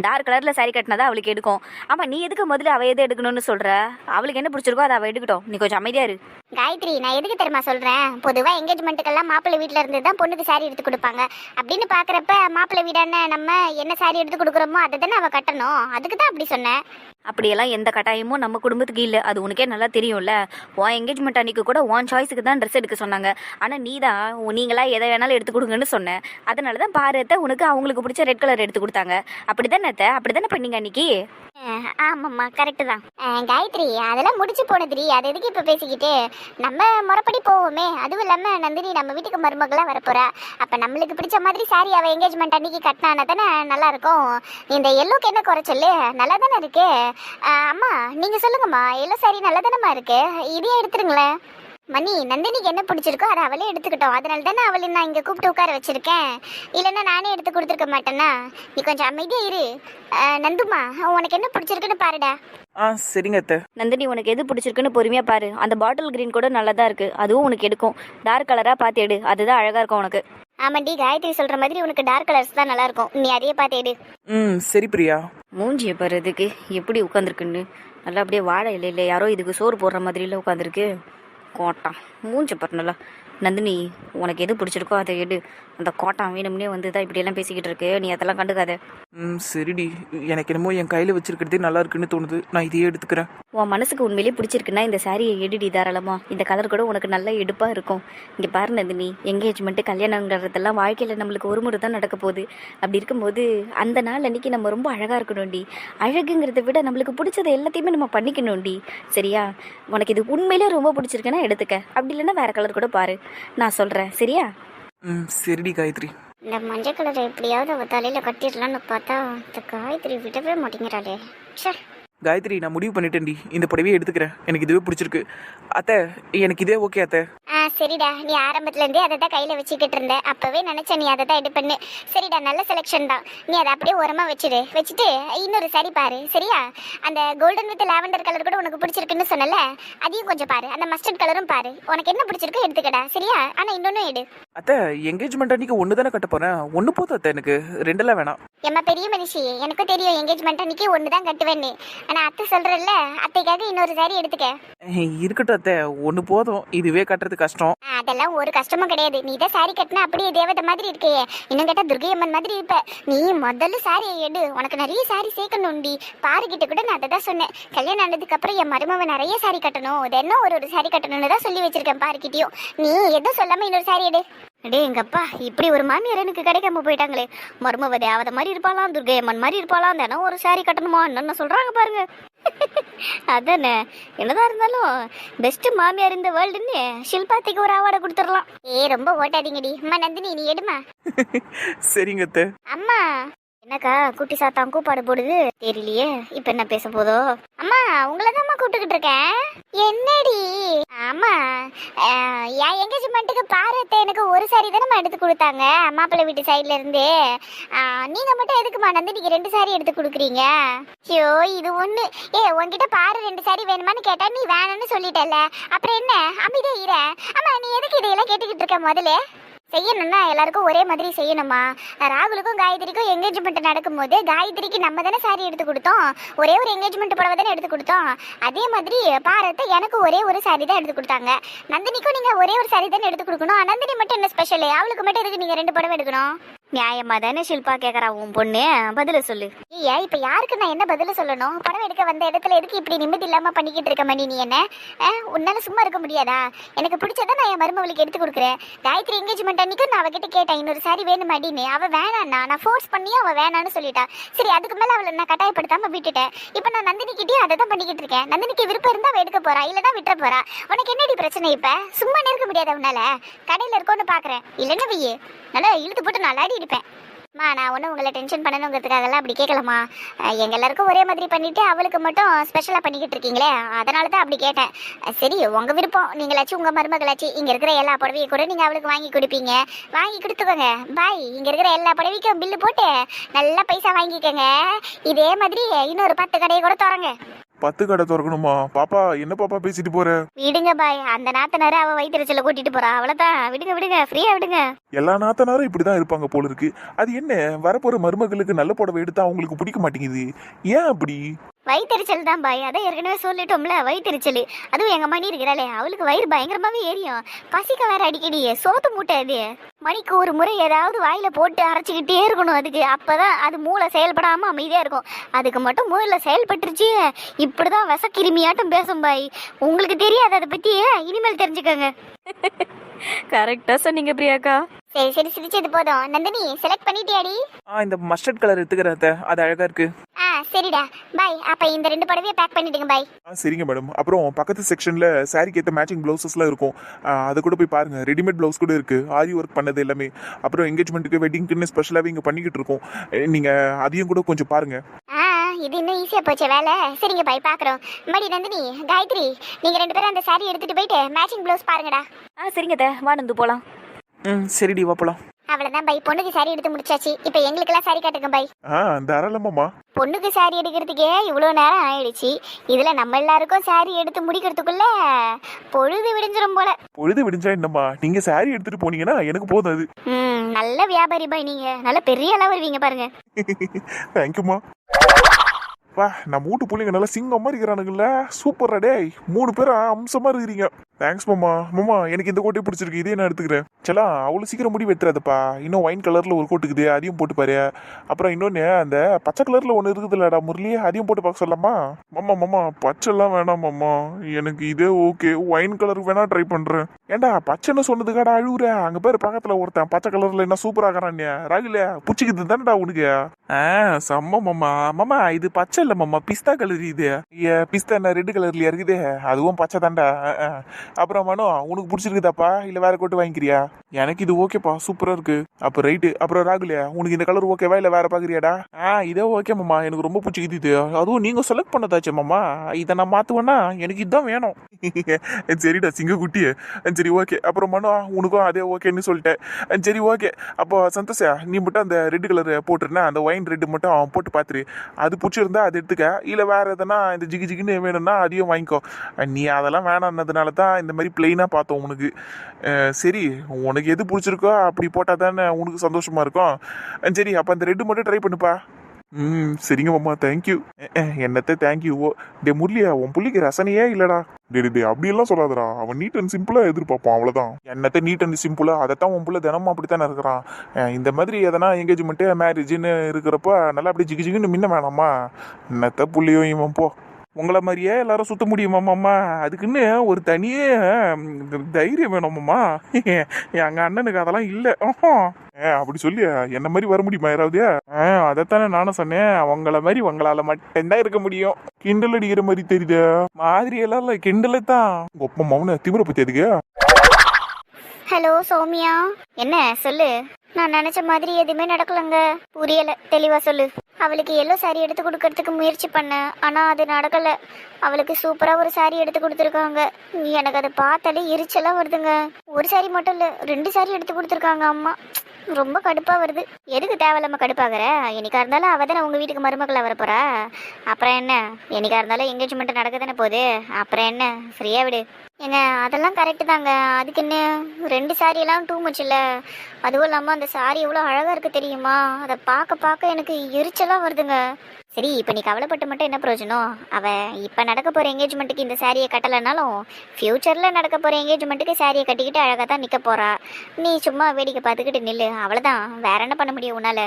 டார்க் கலரில் சாரி கட்டினா தான் அவளுக்கு எடுக்கும். ஆமாம், நீ எதுக்கு முதல்ல அவள் எது எடுக்கணும்னு சொல்கிற? அவளுக்கு என்ன பிடிச்சிருக்கோ அதை அவள் எடுக்கட்டும். நீ கொஞ்சம் அமைதியாக இரு. காயத்ரி, நான் எதுக்கு தெரியுமா சொல்கிறேன்? பொதுவாக என்கேஜ்மெண்ட்டுக்கெல்லாம் மாப்பிள்ளை வீட்டில் இருந்து தான் பொண்ணுக்கு சாரி எடுத்து கொடுப்பாங்க. அப்படின்னு பார்க்குறப்ப மாப்பிள்ளை வீடான நம்ம என்ன சாரி எடுத்து கொடுக்குறோமோ அதை தானே அவள் கட்டணும், அதுக்கு தான் அப்படி சொன்னேன். அப்படியெல்லாம் எந்த கட்டாயமும் நம்ம குடும்பத்துக்கு இல்லை, அது உனக்கே நல்லா தெரியும்ல. உன் என்கேஜ்மெண்ட் அன்னைக்கு கூட உன் சாய்ஸுக்கு தான் ட்ரெஸ் எடுக்க சொன்னாங்க. ஆனால் நீ தான் நீங்களா எதை வேணாலும் எடுத்து கொடுங்கன்னு சொன்னேன். அதனால தான் பாரத்தை உனக்கு அவங்களுக்கு பிடிச்ச ரெட் கலர் எடுத்து கொடுத்தாங்க. அப்படி தானே அத்தை? அப்படி தானே பண்ணீங்க அன்னைக்கு? ஆமாம்மா, கரெக்டு தான். காயத்ரி, அதெல்லாம் முடிச்சு போனதுரி, அது எதுக்கு இப்போ பேசிக்கிட்டு? நம்ம முறைப்படி போவோமே. அதுவும் இல்லாமல் நந்தினி நம்ம வீட்டுக்கு மருமகளாக வரப்போறா. அப்போ நம்மளுக்கு பிடிச்ச மாதிரி சாரி அவள் என்கேஜ்மெண்ட் அன்னைக்கு கட்டினானா தானே நல்லா இருக்கும். இந்த எல்லோக்கு என்ன குறைச்சல்? நல்லா தானே இருக்கு. அம்மா, நீங்கள் சொல்லுங்கம்மா, எல்லோ சாரி நல்லா தானம்மா இருக்கு, இதையே எடுத்துருங்களேன். மணி நந்தினிக்கு என்ன பிடிச்சிருக்கோ அதை அவளே எடுத்துக்கிட்டோம். அதனால தானே அவளை நான் இங்க கூப்பிட்டு உட்கார வச்சிருக்கேன். இல்லைன்னா நானே எடுத்து கொடுத்துருக்க மாட்டேன்னா. நீ கொஞ்சம் அமைதியா இரு. நந்துமா, உனக்கு என்ன பிடிச்சிருக்குன்னு பாருடா. சரிங்க அத்தை. நந்தினி உனக்கு எது பிடிச்சிருக்குன்னு பொறுமையா பாரு. அந்த பாட்டில் கிரீன் கூட நல்லா தான் இருக்கு, அதுவும் உனக்கு எடுக்கும். டார்க் கலரா பார்த்து எடு, அதுதான் அழகா இருக்கும் உனக்கு. ஆமாண்டி, காயத்ரி சொல்ற மாதிரி உனக்கு டார்க் கலர்ஸ் தான் நல்லா இருக்கும். நீ அதையே பார்த்து எடு. சரி பிரியா. மூஞ்சியை பாரு இதுக்கு எப்படி உட்காந்துருக்குன்னு. நல்லா அப்படியே வாழை இல்லை யாரோ இதுக்கு சோறு போடுற மாதிரில உட்காந்துருக்கு. கோட்டான் மூஞ்சி பாரு நல்லா. நந்தினி உனக்கு எது பிடிச்சிருக்கோ அதை எடு. அந்த கோட்டான் வேணும்னே வந்து தான் இப்படியெல்லாம் பேசிக்கிட்டு இருக்கு, நீ அதெல்லாம் கண்டுக்காத. சரிடி, எனக்கு என்னமோ என் கையில் வச்சிருக்கிறதே நல்லா இருக்குன்னு தோணுது, நான் இதையே எடுத்துக்கிறேன். உன் மனசுக்கு உண்மையிலேயே பிடிச்சிருக்குன்னா இந்த சாரியை எடுடி தாராளமா. இந்த கலர் கூட உனக்கு நல்ல எடுப்பாக இருக்கும். இங்கே பாரு நந்தினி, என்கேஜ்மெண்ட்டு கல்யாணங்கிறதெல்லாம் வாழ்க்கையில் நம்மளுக்கு ஒரு முறை தான் நடக்க போகுது. அப்படி இருக்கும்போது அந்த நாள் அன்றைக்கி நம்ம ரொம்ப அழகாக இருக்கணும்டி. அழகுங்கிறத விட நம்மளுக்கு பிடிச்சதை எல்லாத்தையுமே நம்ம பண்ணிக்கணும்டி. சரியா? உனக்கு இது உண்மையிலே ரொம்ப பிடிச்சிருக்குன்னா எடுத்துக்க, அப்படி இல்லைன்னா வேறு கலர் கூட பாரு, நான் சொல்கிறேன். சரியா? சரிடி காயத்ரி. இந்த மஞ்சள் கலரை எப்படியாவது அவ தலையில கட்டிடலான்னு பார்த்தா இந்த காயத்ரி விடவே மாட்டேங்கிறாளே. சே காயத்ரி, நான் முடிவு பண்ணிட்டேன்டி, இந்த புடவையே எடுத்துக்கிறேன். எனக்கு இதுவே பிடிச்சிருக்கு அத்தை. எனக்கு இதே ஓகே அத்தை. சரிடா, நீ ஆரம்பத்துல இருந்தே அதை தான் கையில வச்சுக்கிட்டு இருந்த. அப்பவே நினைச்ச நீ அதை தான் எடு பண்ணு. சரிடா, நல்ல செலெக்ஷன் தான். நீ அதை அப்படியே உரமா வச்சுட்டு இன்னொரு சாரி பாரு. சரியா? அந்த கோல்டன் வித் லாவெண்டர் கலர் கூட உனக்கு பிடிச்சிருக்குன்னு சொன்னல, அதையும் கொஞ்சம் பாரு. அந்த மஸ்டர்ட் கலரும் பாரு. உனக்கு என்ன பிடிச்சிருக்கோ எடுத்துக்கடா. சரியா? ஆனா இன்னொன்னு எடு. அத்தை, என்கேஜ்மெண்ட் அன்னைக்கு ஒன்று தானே கட்ட போறேன், ஒன்று போதும் அத்தை, எனக்கு ரெண்டெல்லாம் வேணாம். ஏம்மா பெரிய மனுஷி, எனக்கும் தெரியும் என்கேஜ்மெண்ட் அன்னைக்கு ஒன்று தான் கட்டுவேன்னு. ஆனா அத்தை சொல்றல்ல, அத்தைக்காக இன்னொரு சாரி எடுத்துக்க. இருக்கட்டும் அத்தை, ஒன்று போதும். இதுவே கட்டுறது கஷ்டம். அதெல்லாம் ஒரு கஷ்டமும் கிடையாது. நீ தான் சாரி கட்டினா அப்படியே தேவதை மாதிரி இருக்கே. இன்னும் கேட்டா துர்கையம்மன் மாதிரி இருப்ப. நீ முதல்ல சாரியை எடு. உனக்கு நிறைய சாரி சேர்க்கணும்டி. பாருகிட்ட கூட நான் அதை தான் சொன்னேன். கல்யாணம் ஆனதுக்கு அப்புறம் என் மருமவன் நிறைய சாரி கட்டணும், தினம் ஒரு சாரி கட்டணும்னு தான் சொல்லி வச்சிருக்கேன் பாருக்கிட்டையும். நீ எதுவும் சொல்லாம இன்னொரு சாரி எடு. அடே எங்கப்பா, இப்படி ஒரு மாமியார் எனக்கு கிடைக்காம போயிட்டாங்களே. மருமவ தேவதை மாதிரி இருப்பாளாம், துர்கையம்மன் மாதிரி இருப்பாளாம், தினம் ஒரு சாரி கட்டணுமா என்னென்ன சொல்றாங்க பாருங்க. அதானே, என்னதான் இருந்தாலும் பெஸ்ட் மாமியார் இந்த வேர்ல்டுன்னு ஷில்பாத்திக்கு ஒரு அவார்டை கொடுத்துடலாம். ரொம்ப ஓட்டாதீங்கடி. அம்மா நந்தினி, நீ எடுமா. சரிங்க அத்தை. அம்மா என்னக்கா குட்டி சாத்தான் கூப்பாடு போடுது தெரியலையே. இப்ப என்ன பேச போதோ? அம்மா உங்களதாம்மா கூப்பிட்டுக்கிட்டு இருக்கேன். என்னடி? ஆமா, என் எங்கேஜ்மெண்ட்டுக்கு பாரத்தை எனக்கு ஒரு சாரி தானே எடுத்து கொடுத்தாங்க மாப்பிள்ளை வீட்டு சைட்ல இருந்து. நீங்க மட்டும் எதுக்குமா நந்தினிக்கு 2 சாரி எடுத்து கொடுக்குறீங்க? ஐயோ இது ஒண்ணு. உன்கிட்ட பாரு 2 சாரி வேணுமான்னு கேட்டா நீ வேணும்னு சொல்லிட்டல, அப்புறம் என்ன அமைதியா இரு. ஆமா, நீ எதுக்கு இதையெல்லாம் கேட்டுக்கிட்டு இருக்க? முதல்ல செய்யணும்னா எல்லாருக்கும் ஒரே மாதிரி செய்யணுமா? ராகுலுக்கும் காயத்ரிக்கும் என்கேஜ்மெண்ட் நடக்கும்போது காயத்ரிக்கு நம்ம தானே சாரி எடுத்து கொடுத்தோம், ஒரே ஒரு என்கேஜ்மெண்ட் புடவை தானே எடுத்து கொடுத்தோம். அதே மாதிரி பாரத்தை எனக்கு ஒரே ஒரு சாரி தான் எடுத்து கொடுத்தாங்க. நந்தினிக்கும் நீங்க ஒரே ஒரு சாரி தானே எடுத்து கொடுக்கணும். நந்தினி மட்டும் என்ன ஸ்பெஷல்? அவளுக்கு மட்டும் எதுக்கு நீங்க 2 புடவை எடுக்கணும்? நியாயமா தானே ஷில்பா கேட்கறா உன் பொண்ணு, பதில சொல்லு. ஏன் இப்ப யாருக்கு நான் என்ன பதில சொல்லணும்? படம் எடுக்க வந்த இடத்துல எதுக்கு இப்படி நிம்மதி இல்லாம பண்ணிக்கிட்டு இருக்க மணி? நீ என்ன உன்னால சும்மா இருக்க முடியாதா? எனக்கு பிடிச்சதான் நான் என் மருமவளுக்கு எடுத்து கொடுக்குறேன். காயத்ரி என்கேஜ்மெண்ட் அன்னைக்கு நான் அவகிட்ட கேட்டேன் இன்னொரு சாரி வேணும் அப்படின்னு. அவ வேணான்னா நான் ஃபோர்ஸ் பண்ணி அவ வேணான்னு சொல்லிட்டா. சரி, அதுக்கு மேல அவளை நான் கட்டாயப்படுத்தாம விட்டுட்டேன். இப்ப நான் நந்தினிக்கிட்டே அதை தான் பண்ணிக்கிட்டு இருக்கேன். நந்தினிக்கு விருப்பம் இருந்தா அவ எடுக்க போறா, இல்லன்னா விட்டுற போறா. உனக்கு என்னடி பிரச்சனை? இப்ப சும்மா இருக்க முடியாது உன்னால. கடையில இருக்கோன்னு பாக்குறேன், இல்லன்னா வெய்யே நல்லா இழுத்து போட்டு நான் விளையாடி இருப்பேன். நான் ஒன்றும் உங்களை டென்ஷன் பண்ணணுங்கிறதுக்காகலாம் அப்படி கேட்கலாமா? எங்கள் எல்லாருக்கும் ஒரே மாதிரி பண்ணிவிட்டு அவளுக்கு மட்டும் ஸ்பெஷலாக பண்ணிக்கிட்டு இருக்கீங்களே, அதனால தான் அப்படி கேட்டேன். சரி, உங்கள் விருப்பம். நீங்களாச்சும் உங்கள் மருமகளாச்சு இங்கே இருக்கிற எல்லா புடவையும் கூட நீங்கள் அவளுக்கு வாங்கி கொடுப்பீங்க, வாங்கி கொடுத்துக்கோங்க. பாய். இங்கே இருக்கிற எல்லா புடவைக்கும் பில்லு போட்டு நல்லா பைசா வாங்கிக்கோங்க. இதே மாதிரி இன்னொரு 10 கடையை கூட தரங்க. 10 கடை திறக்கணுமா? பாப்பா என்ன பாப்பா பேசிட்டு போற? விடுங்க பாய், அந்த நாத்தனார அவ வயிற்றுச்சல கூட்டிட்டு போறா, அவ்வளவுதான். விடுங்க, ஃப்ரீயா விடுங்க. எல்லா நாத்தனாரும் இப்படிதான் இருப்பாங்க போல இருக்கு. அது என்ன, வரப்போற மருமகளுக்கு நல்ல புடவை எடுத்தா அவங்களுக்கு பிடிக்க மாட்டேங்குது, ஏன் அப்படி? வயிற்றுச்சல் தான் பாய், அதை ஏற்கனவே சொல்லிட்டோம்ல, வயிற்றுச்சல். அதுவும் எங்க மணி இருக்கிறாளே, அவளுக்கு வயிறு பயங்கரமாவே ஏறியும். பசிக்க வேற அடிக்கடி, சோத்து மூட்டை அது. மணிக்கு ஒரு முறை ஏதாவது வாயில போட்டு அரைச்சிக்கிட்டே இருக்கணும் அதுக்கு. அப்பதான் அது மூளை செயல்படாம அமைதியா இருக்கும். அதுக்கு மட்டும் மூளை செயல்பட்டுருச்சு, இப்படிதான் விசக்கிருமியாட்டம் பேசும் பாய். உங்களுக்கு தெரியாது அதை பத்தி, இனிமேல் தெரிஞ்சுக்கோங்க. கரெக்டா சொன்னீங்க பிரியாக்கா. சரி, சிரிச்சது போதும். நந்தினி செலக்ட் பண்ணிட்டியாடி? இந்த மஸ்டர்ட் கலர் எடுத்துக்கிறேன், அது அழகா இருக்கு. சரிடா பாய். அப்ப இந்த 2 புடவையை பேக் பண்ணிடுங்க பாய். சரிங்க மேடம். அப்புறம் பக்கத்து செக்ஷன்ல சாரிக்கு ஏற்ற மேட்சிங் பிளவுசஸ்லாம் இருக்கும், அதை கூட போய் பாருங்க. ரெடிமேட் பிளவுஸ் கூட இருக்கு, ஆரி ஒர்க் பண்ணது எல்லாமே. அப்புறம் என்கேஜ்மெண்ட்டுக்கு வெட்டிங்க்குன்னு ஸ்பெஷலாகவே இங்கே பண்ணிக்கிட்டு இருக்கோம், நீங்க அதையும் கூட கொஞ்சம் பாருங்க. இது இன்னும் ஈஸியா போச்சு வேலை. சரிங்க பாய் பாக்குறோம். மடி நந்தினி, காயத்ரி, நீங்க 2 பேரும் அந்த saree எடுத்துட்டு போயிட்டு மேட்சிங் ப்ளவுஸ் பாருங்கடா. சரிங்க அத்தை, வா நந்து போகலாம். சரிடி வாப்பலாம். அவ்வளவுதான் பை, பொண்ணுக்கு saree எடுத்து முடிச்சாச்சு. இப்போ எங்களுக்கெல்லாம் saree காட்டுங்க பை. தாராளமாம்மா. பொண்ணுக்கு saree எடுக்கிறதுக்கே இவ்வளவு நேரம் ஆயிடுச்சு. இதுல நம்ம எல்லாருக்கும் saree எடுத்து முடிக்கிறதுக்குள்ள பொழுது விடிஞ்சிரும் போல. பொழுது விடிஞ்சா என்னம்மா, நீங்க saree எடுத்துட்டு போனீங்கன்னா எனக்கு போதும் அது. நல்ல வியாபாரி பாய், நீங்க நல்ல பெரிய அளவு வருவீங்க பாருங்க. தேங்க்யூம்மா. வா, நம்ம வீட்டு பிள்ளைங்க நல்லா சிங்கமா இருக்கிறானுங்கல்ல. சூப்பரா டேய், 3 பேரும் அம்சமா இருக்கிறீங்க. தேங்க்ஸ் மாமா. மாமா எனக்கு இந்த கோட்டை பிடிச்சிருக்கு, இதே நான் எடுத்துக்கிறேன். சலா அவ்வளோ சீக்கிரம் முடி வெட்டுறாதப்பா. இன்னும் ஒயின் கலர்ல ஒரு கோட்டுக்குது, அதையும் போட்டு பாரு. அப்புறம் இன்னொன்னு அந்த பச்சை கலர்ல ஒன்று இருக்குதுல்லடா முரளி, அதையும் போட்டு பார்க்க சொல்லலாமா? மாமா மாமா பச்சைலாம் வேணாம் மாமா, எனக்கு இதே ஓகே. ஒயின் கலர் வேணா ட்ரை பண்றேன். ஏண்டா பச்சைன்னு சொன்னதுக்காடா அழுவுற? அங்க பேர் பக்கத்துல ஒருத்தன் பச்சை கலர்ல என்ன சூப்பராகிறான் ராகுல, புச்சிக்குது தானடா உனக்கு? செம்ம மாமா. மாமா இது பச்சை இல்ல மாமா, பிஸ்தா கலர். இது பிஸ்தா என்ன ரெட் கலர்லயா இருக்குது? அதுவும் பச்சை தான்டா. அப்புறம் மனோ, உனக்கு பிடிச்சிருக்குதாப்பா இல்ல வேற கோட்டு வாங்கிக்கிறியா? எனக்கு இது ஓகேப்பா, சூப்பரா இருக்கு. அப்ப ரைட்டு. அப்புறம் ராகுலியா, உனக்கு இந்த கலர் ஓகேவா இல்ல வேற பாக்குறியாடா? இதே ஓகே மாமா, எனக்கு ரொம்ப பிடிச்சிக்குது இது. அதுவும் நீங்க செலக்ட் பண்ணதாச்சே மாமா, இதை நான் மாத்துவேன்னா எனக்கு இதுதான் வேணும். சரிடா சிங்க குட்டி, சரி ஓகே. அப்புறம் மனோ, உனக்கும் அதே ஓகேன்னு சொல்லிட்டேன். சரி ஓகே. அப்போ சந்தோஷா, நீ மட்டும் அந்த ரெட் கலர் போட்டுருனா, அந்த ஒயின் ரெட் மட்டும் போட்டு பாத்துரு. அது பிடிச்சிருந்தா அது எடுத்துக்க, இல்ல வேற எதனா இந்த ஜிகு ஜிகுன்னு வேணும்னா அதையும் வாங்கிக்கோ. நீ அதெல்லாம் வேணாம்னதுனால தான் இந்த மாதிரி பிளெயினா பார்த்தோம் உனக்கு. சரி, உனக்கு எது பிடிச்சிருக்கோ அப்படி போட்டா தானே உனக்கு சந்தோஷமா இருக்கும். சரி, அப்ப அந்த ரெட்டு மட்டும் ட்ரை பண்ணுப்பா. சரிங்க மாமா, தேங்க்யூ. என்னத்த தேங்க்யூ? டே முரளியா, உன் புள்ளிக்கு ரசனையே இல்லடா. டே அப்படியெல்லாம் சொல்லாதடா, அவன் நீட் அண்ட் சிம்பிளா எதிர்பார்ப்பான், அவ்வளவுதான். என்னத்த நீட் அண்ட் சிம்பிளா? அதைத்தான் உன் புள்ள தினமும் அப்படித்தானே இருக்கிறான். இந்த மாதிரி எதனா என்கேஜ்மெண்ட் மேரேஜ்னு இருக்கிறப்ப நல்லா அப்படி ஜிகு ஜிகுன்னு முன்ன வேணாமா? என்னத்த புள்ளியோ இவன் போ. உங்களை மாதிரியே எல்லாரும் சுத்த முடியுமாம்மா? அதுக்குன்னு ஒரு தனியே தைரியம் வேணுமாம்மா. எங்க அண்ணனுக்கு அதெல்லாம் இல்லை. அப்படி சொல்லி என்ன மாதிரி வர முடியுமா யாராவது? அதைத்தானே நானும் சொன்னேன், அவங்கள மாதிரி உங்களால மட்டும்தான் இருக்க முடியும். கிண்டல் அடிக்கிற மாதிரி தெரியுது. மாதிரி எல்லாம் இல்லை, கிண்டலை தான். ஒப்ப மௌன திமிர பத்தி எதுக்கு? ஹலோ சௌமியா, என்ன சொல்லு. நான் நினைச்ச மாதிரி எதுவுமே நடக்கலங்க. புரியல, தெளிவா சொல்லு. அவளுக்கு எல்லோ சாரி எடுத்து கொடுக்கறதுக்கு முயற்சி பண்ணேன், ஆனா அது நடக்கல. அவளுக்கு சூப்பரா ஒரு சாரி எடுத்து கொடுத்துருக்காங்க. எனக்கு அதை பார்த்தாலே எரிச்சலா வருதுங்க. ஒரு சாரி மட்டும் இல்ல, 2 சாரி எடுத்து கொடுத்துருக்காங்க அம்மா. ரொம்ப கடுப்பா வருது. எதுக்கு தேவையில்லாம கடுப்பாகிற? என்னைக்கா இருந்தாலும் அவ தானே உங்க வீட்டுக்கு மருமக்களா வரப்போறா. அப்புறம் என்ன, என்னைக்கா இருந்தாலும் என்கேஜ்மெண்ட் நடக்க தானே போகுது. அப்புறம் என்ன, ஃப்ரீயா விடு. ஏங்க அதெல்லாம் கரெக்டு தாங்க. அதுக்கு என்ன 2 சாரி எல்லாம் டூ மச் இல்லை. அதுவும் இல்லாமல் அந்த சாரி எவ்வளோ அழகாக இருக்குது தெரியுமா? அதை பார்க்க பார்க்க எனக்கு எரிச்சலாக வருதுங்க. சரி, இப்போ நீ கவலைப்பட்டு மட்டும் என்ன பிரயோஜனம்? அவள் இப்போ நடக்க போகிற என்கேஜ்மெண்ட்டுக்கு இந்த சாரியை கட்டலைனாலும் ஃப்யூச்சரில் நடக்க போகிற என்கேஜ்மெண்ட்டுக்கு சாரியை கட்டிக்கிட்டு அழகாக தான் நிற்க போகிறா. நீ சும்மா வேடிக்கை பார்த்துக்கிட்டு நில்லு, அவ்வளோதான். வேற என்ன பண்ண முடியும் உன்னால்?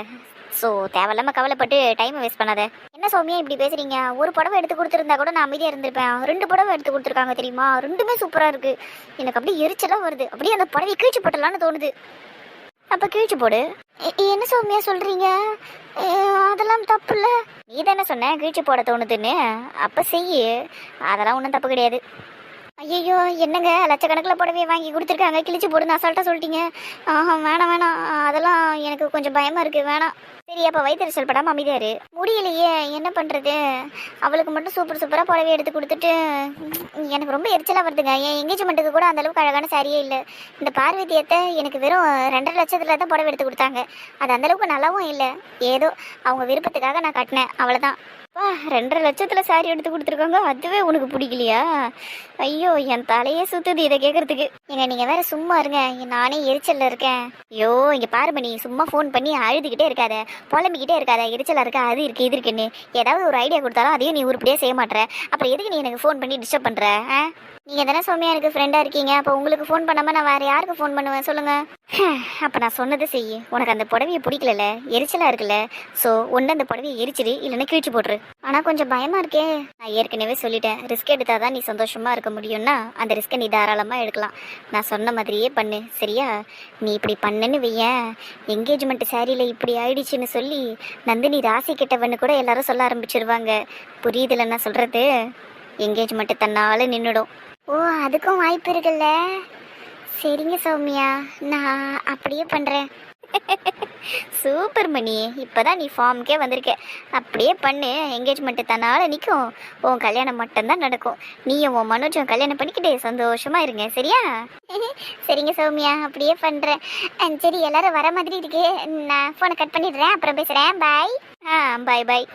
ஸோ தேவையில்லாமல் கவலைப்பட்டு டைமை வேஸ்ட் பண்ணாத. என்ன சௌமியா இப்படி பேசுறீங்க? ஒரு புடவை எடுத்து கொடுத்துருந்தா கூட நான் அமைதியாக இருந்திருப்பேன். 2 புடவை எடுத்து கொடுத்துருக்காங்க தெரியுமா? 2மே சூப்பராக இருக்குது. எனக்கு அப்படியே எரிச்சலாக வருது. அப்படியே அந்த புடவை கீழ்ச்சி போட்டலான்னு தோணுது. அப்போ கீழ்ச்சி போடு. என்ன சௌமியா சொல்கிறீங்க? அதெல்லாம் தப்பு இல்லை. நீ தானே சொன்ன கீழ்ச்சி போட தோணுதுன்னு, அப்போ செய்யு. அதெல்லாம் ஒன்றும் தப்பு கிடையாது. ஐயோ என்னங்க, லட்சக்கணக்கில் புடவையை வாங்கி கொடுத்துருக்காங்க, கிழிச்சு போடுன்னு அசால்ட்டாக சொல்லிட்டீங்க. வேணாம் வேணாம், அதெல்லாம் எனக்கு கொஞ்சம் பயமாக இருக்குது, வேணாம். சரி, அப்போ வயிற்றுச்சல் படாமல் அமைதியாரு. முடியலையே, என்ன பண்ணுறது? அவளுக்கு மட்டும் சூப்பராக புடவை எடுத்து கொடுத்துட்டு எனக்கு ரொம்ப எரிச்சலாக வருதுங்க. என் என்கேஜ்மெண்ட்டுக்கு கூட அந்தளவுக்கு அழகான சாரியே இல்லை. இந்த பார்வதியத்தை எனக்கு வெறும் 2.5 லட்சத்தில் தான் புடவை எடுத்து கொடுத்தாங்க. அது அந்தளவுக்கு நல்லாவும் இல்லை. ஏதோ அவங்க விருப்பத்துக்காக நான் கட்டினேன், அவ்வளோதான். 2.5 லட்சத்தில் சாரி எடுத்து கொடுத்துருக்காங்க, அதுவே உனக்கு பிடிக்கலையா? ஐயோ, என் தலையே சுத்துது இதை கேட்கறதுக்கு. ஏங்க நீங்கள் வேற சும்மா இருங்க, நானே எரிச்சலில் இருக்கேன். ஐயோ இங்கே பாருங்க, நீ சும்மா ஃபோன் பண்ணி அழுதுகிட்டே இருக்காத, புலம்பிக்கிட்டே இருக்காத. எரிச்சலாக இருக்கா, அது இருக்கு இது இருக்குன்னு ஏதாவது ஒரு ஐடியா கொடுத்தாலும் அதையும் நீ உருப்படியாக செய்ய மாட்டேற. அப்புறம் எதுக்கு நீ எனக்கு ஃபோன் பண்ணி டிஸ்டர்ப் பண்ணுற? நீங்கள் தானே சௌமியா எனக்கு ஃப்ரெண்டாக இருக்கீங்க, அப்போ உங்களுக்கு ஃபோன் பண்ணாமல் நான் வேறு யாருக்கு ஃபோன் பண்ணுவேன் சொல்லுங்கள்? அப்போ நான் சொன்னது செய்ய. உனக்கு அந்த புடவையை பிடிக்கல, எரிச்சலாக இருக்குல்ல. ஸோ ஒன்று அந்த புடவையை எரிச்சிடு, இல்லைன்னா கிழிச்சு போட்டுரு. ஆனால் கொஞ்சம் பயமாக இருக்கே. நான் ஏற்கனவே சொல்லிட்டேன், ரிஸ்க் எடுத்தால் தான் நீ சந்தோஷமாக இருக்க முடியும்னா அந்த ரிஸ்க்கை நீ தாராளமாக எடுக்கலாம். நான் சொன்ன மாதிரியே பண்ணு, சரியா? நீ இப்படி பண்ணுன்னு வையேன், என்கேஜ்மெண்ட் சாரியில் இப்படி ஆயிடுச்சுன்னு சொல்லி நந்தினி ராசி கெட்டவன்னு கூட எல்லாரும் சொல்ல ஆரம்பிச்சிருவாங்க. புரியுதுல நான் சொல்கிறது? என்கேஜ்மெண்ட்டு தன்னால நின்றுடும். ஓ, அதுக்கும் வாய்ப்பு இருக்குல்ல. சரிங்க சௌமியா, நான் அப்படியே பண்ணுறேன். சூப்பர் மணி, இப்பதான் நீ ஃபார்முக்கே வந்திருக்க. அப்படியே பண்ணு, என்கேஜ்மெண்ட் தன்னால நிற்கும். உன் கல்யாணம் மட்டும்தான் நடக்கும். நீயும் உன் மனோஜும் கல்யாணம் பண்ணிக்கிட்டு சந்தோஷமா இருங்க, சரியா? சரிங்க சௌமியா, அப்படியே பண்றேன். சரி, எல்லாரும் வர மாதிரி இருக்கு. நான் போனை கட் பண்ணிடுறேன், அப்புறம் பேசுறேன். பாய். பாய் பாய்.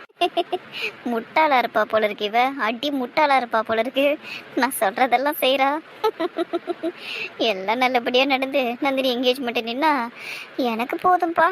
முட்டாளா இருப்பா போல இருக்கு இவ, அடி முட்டாளா இருப்பா போல இருக்கு. நான் சொல்றதெல்லாம் செய்யறா. எல்லாம் நல்லபடியா நடந்து நந்தினி என்கேஜ்மெண்ட் நின்னா எனக்கு போதும்பா.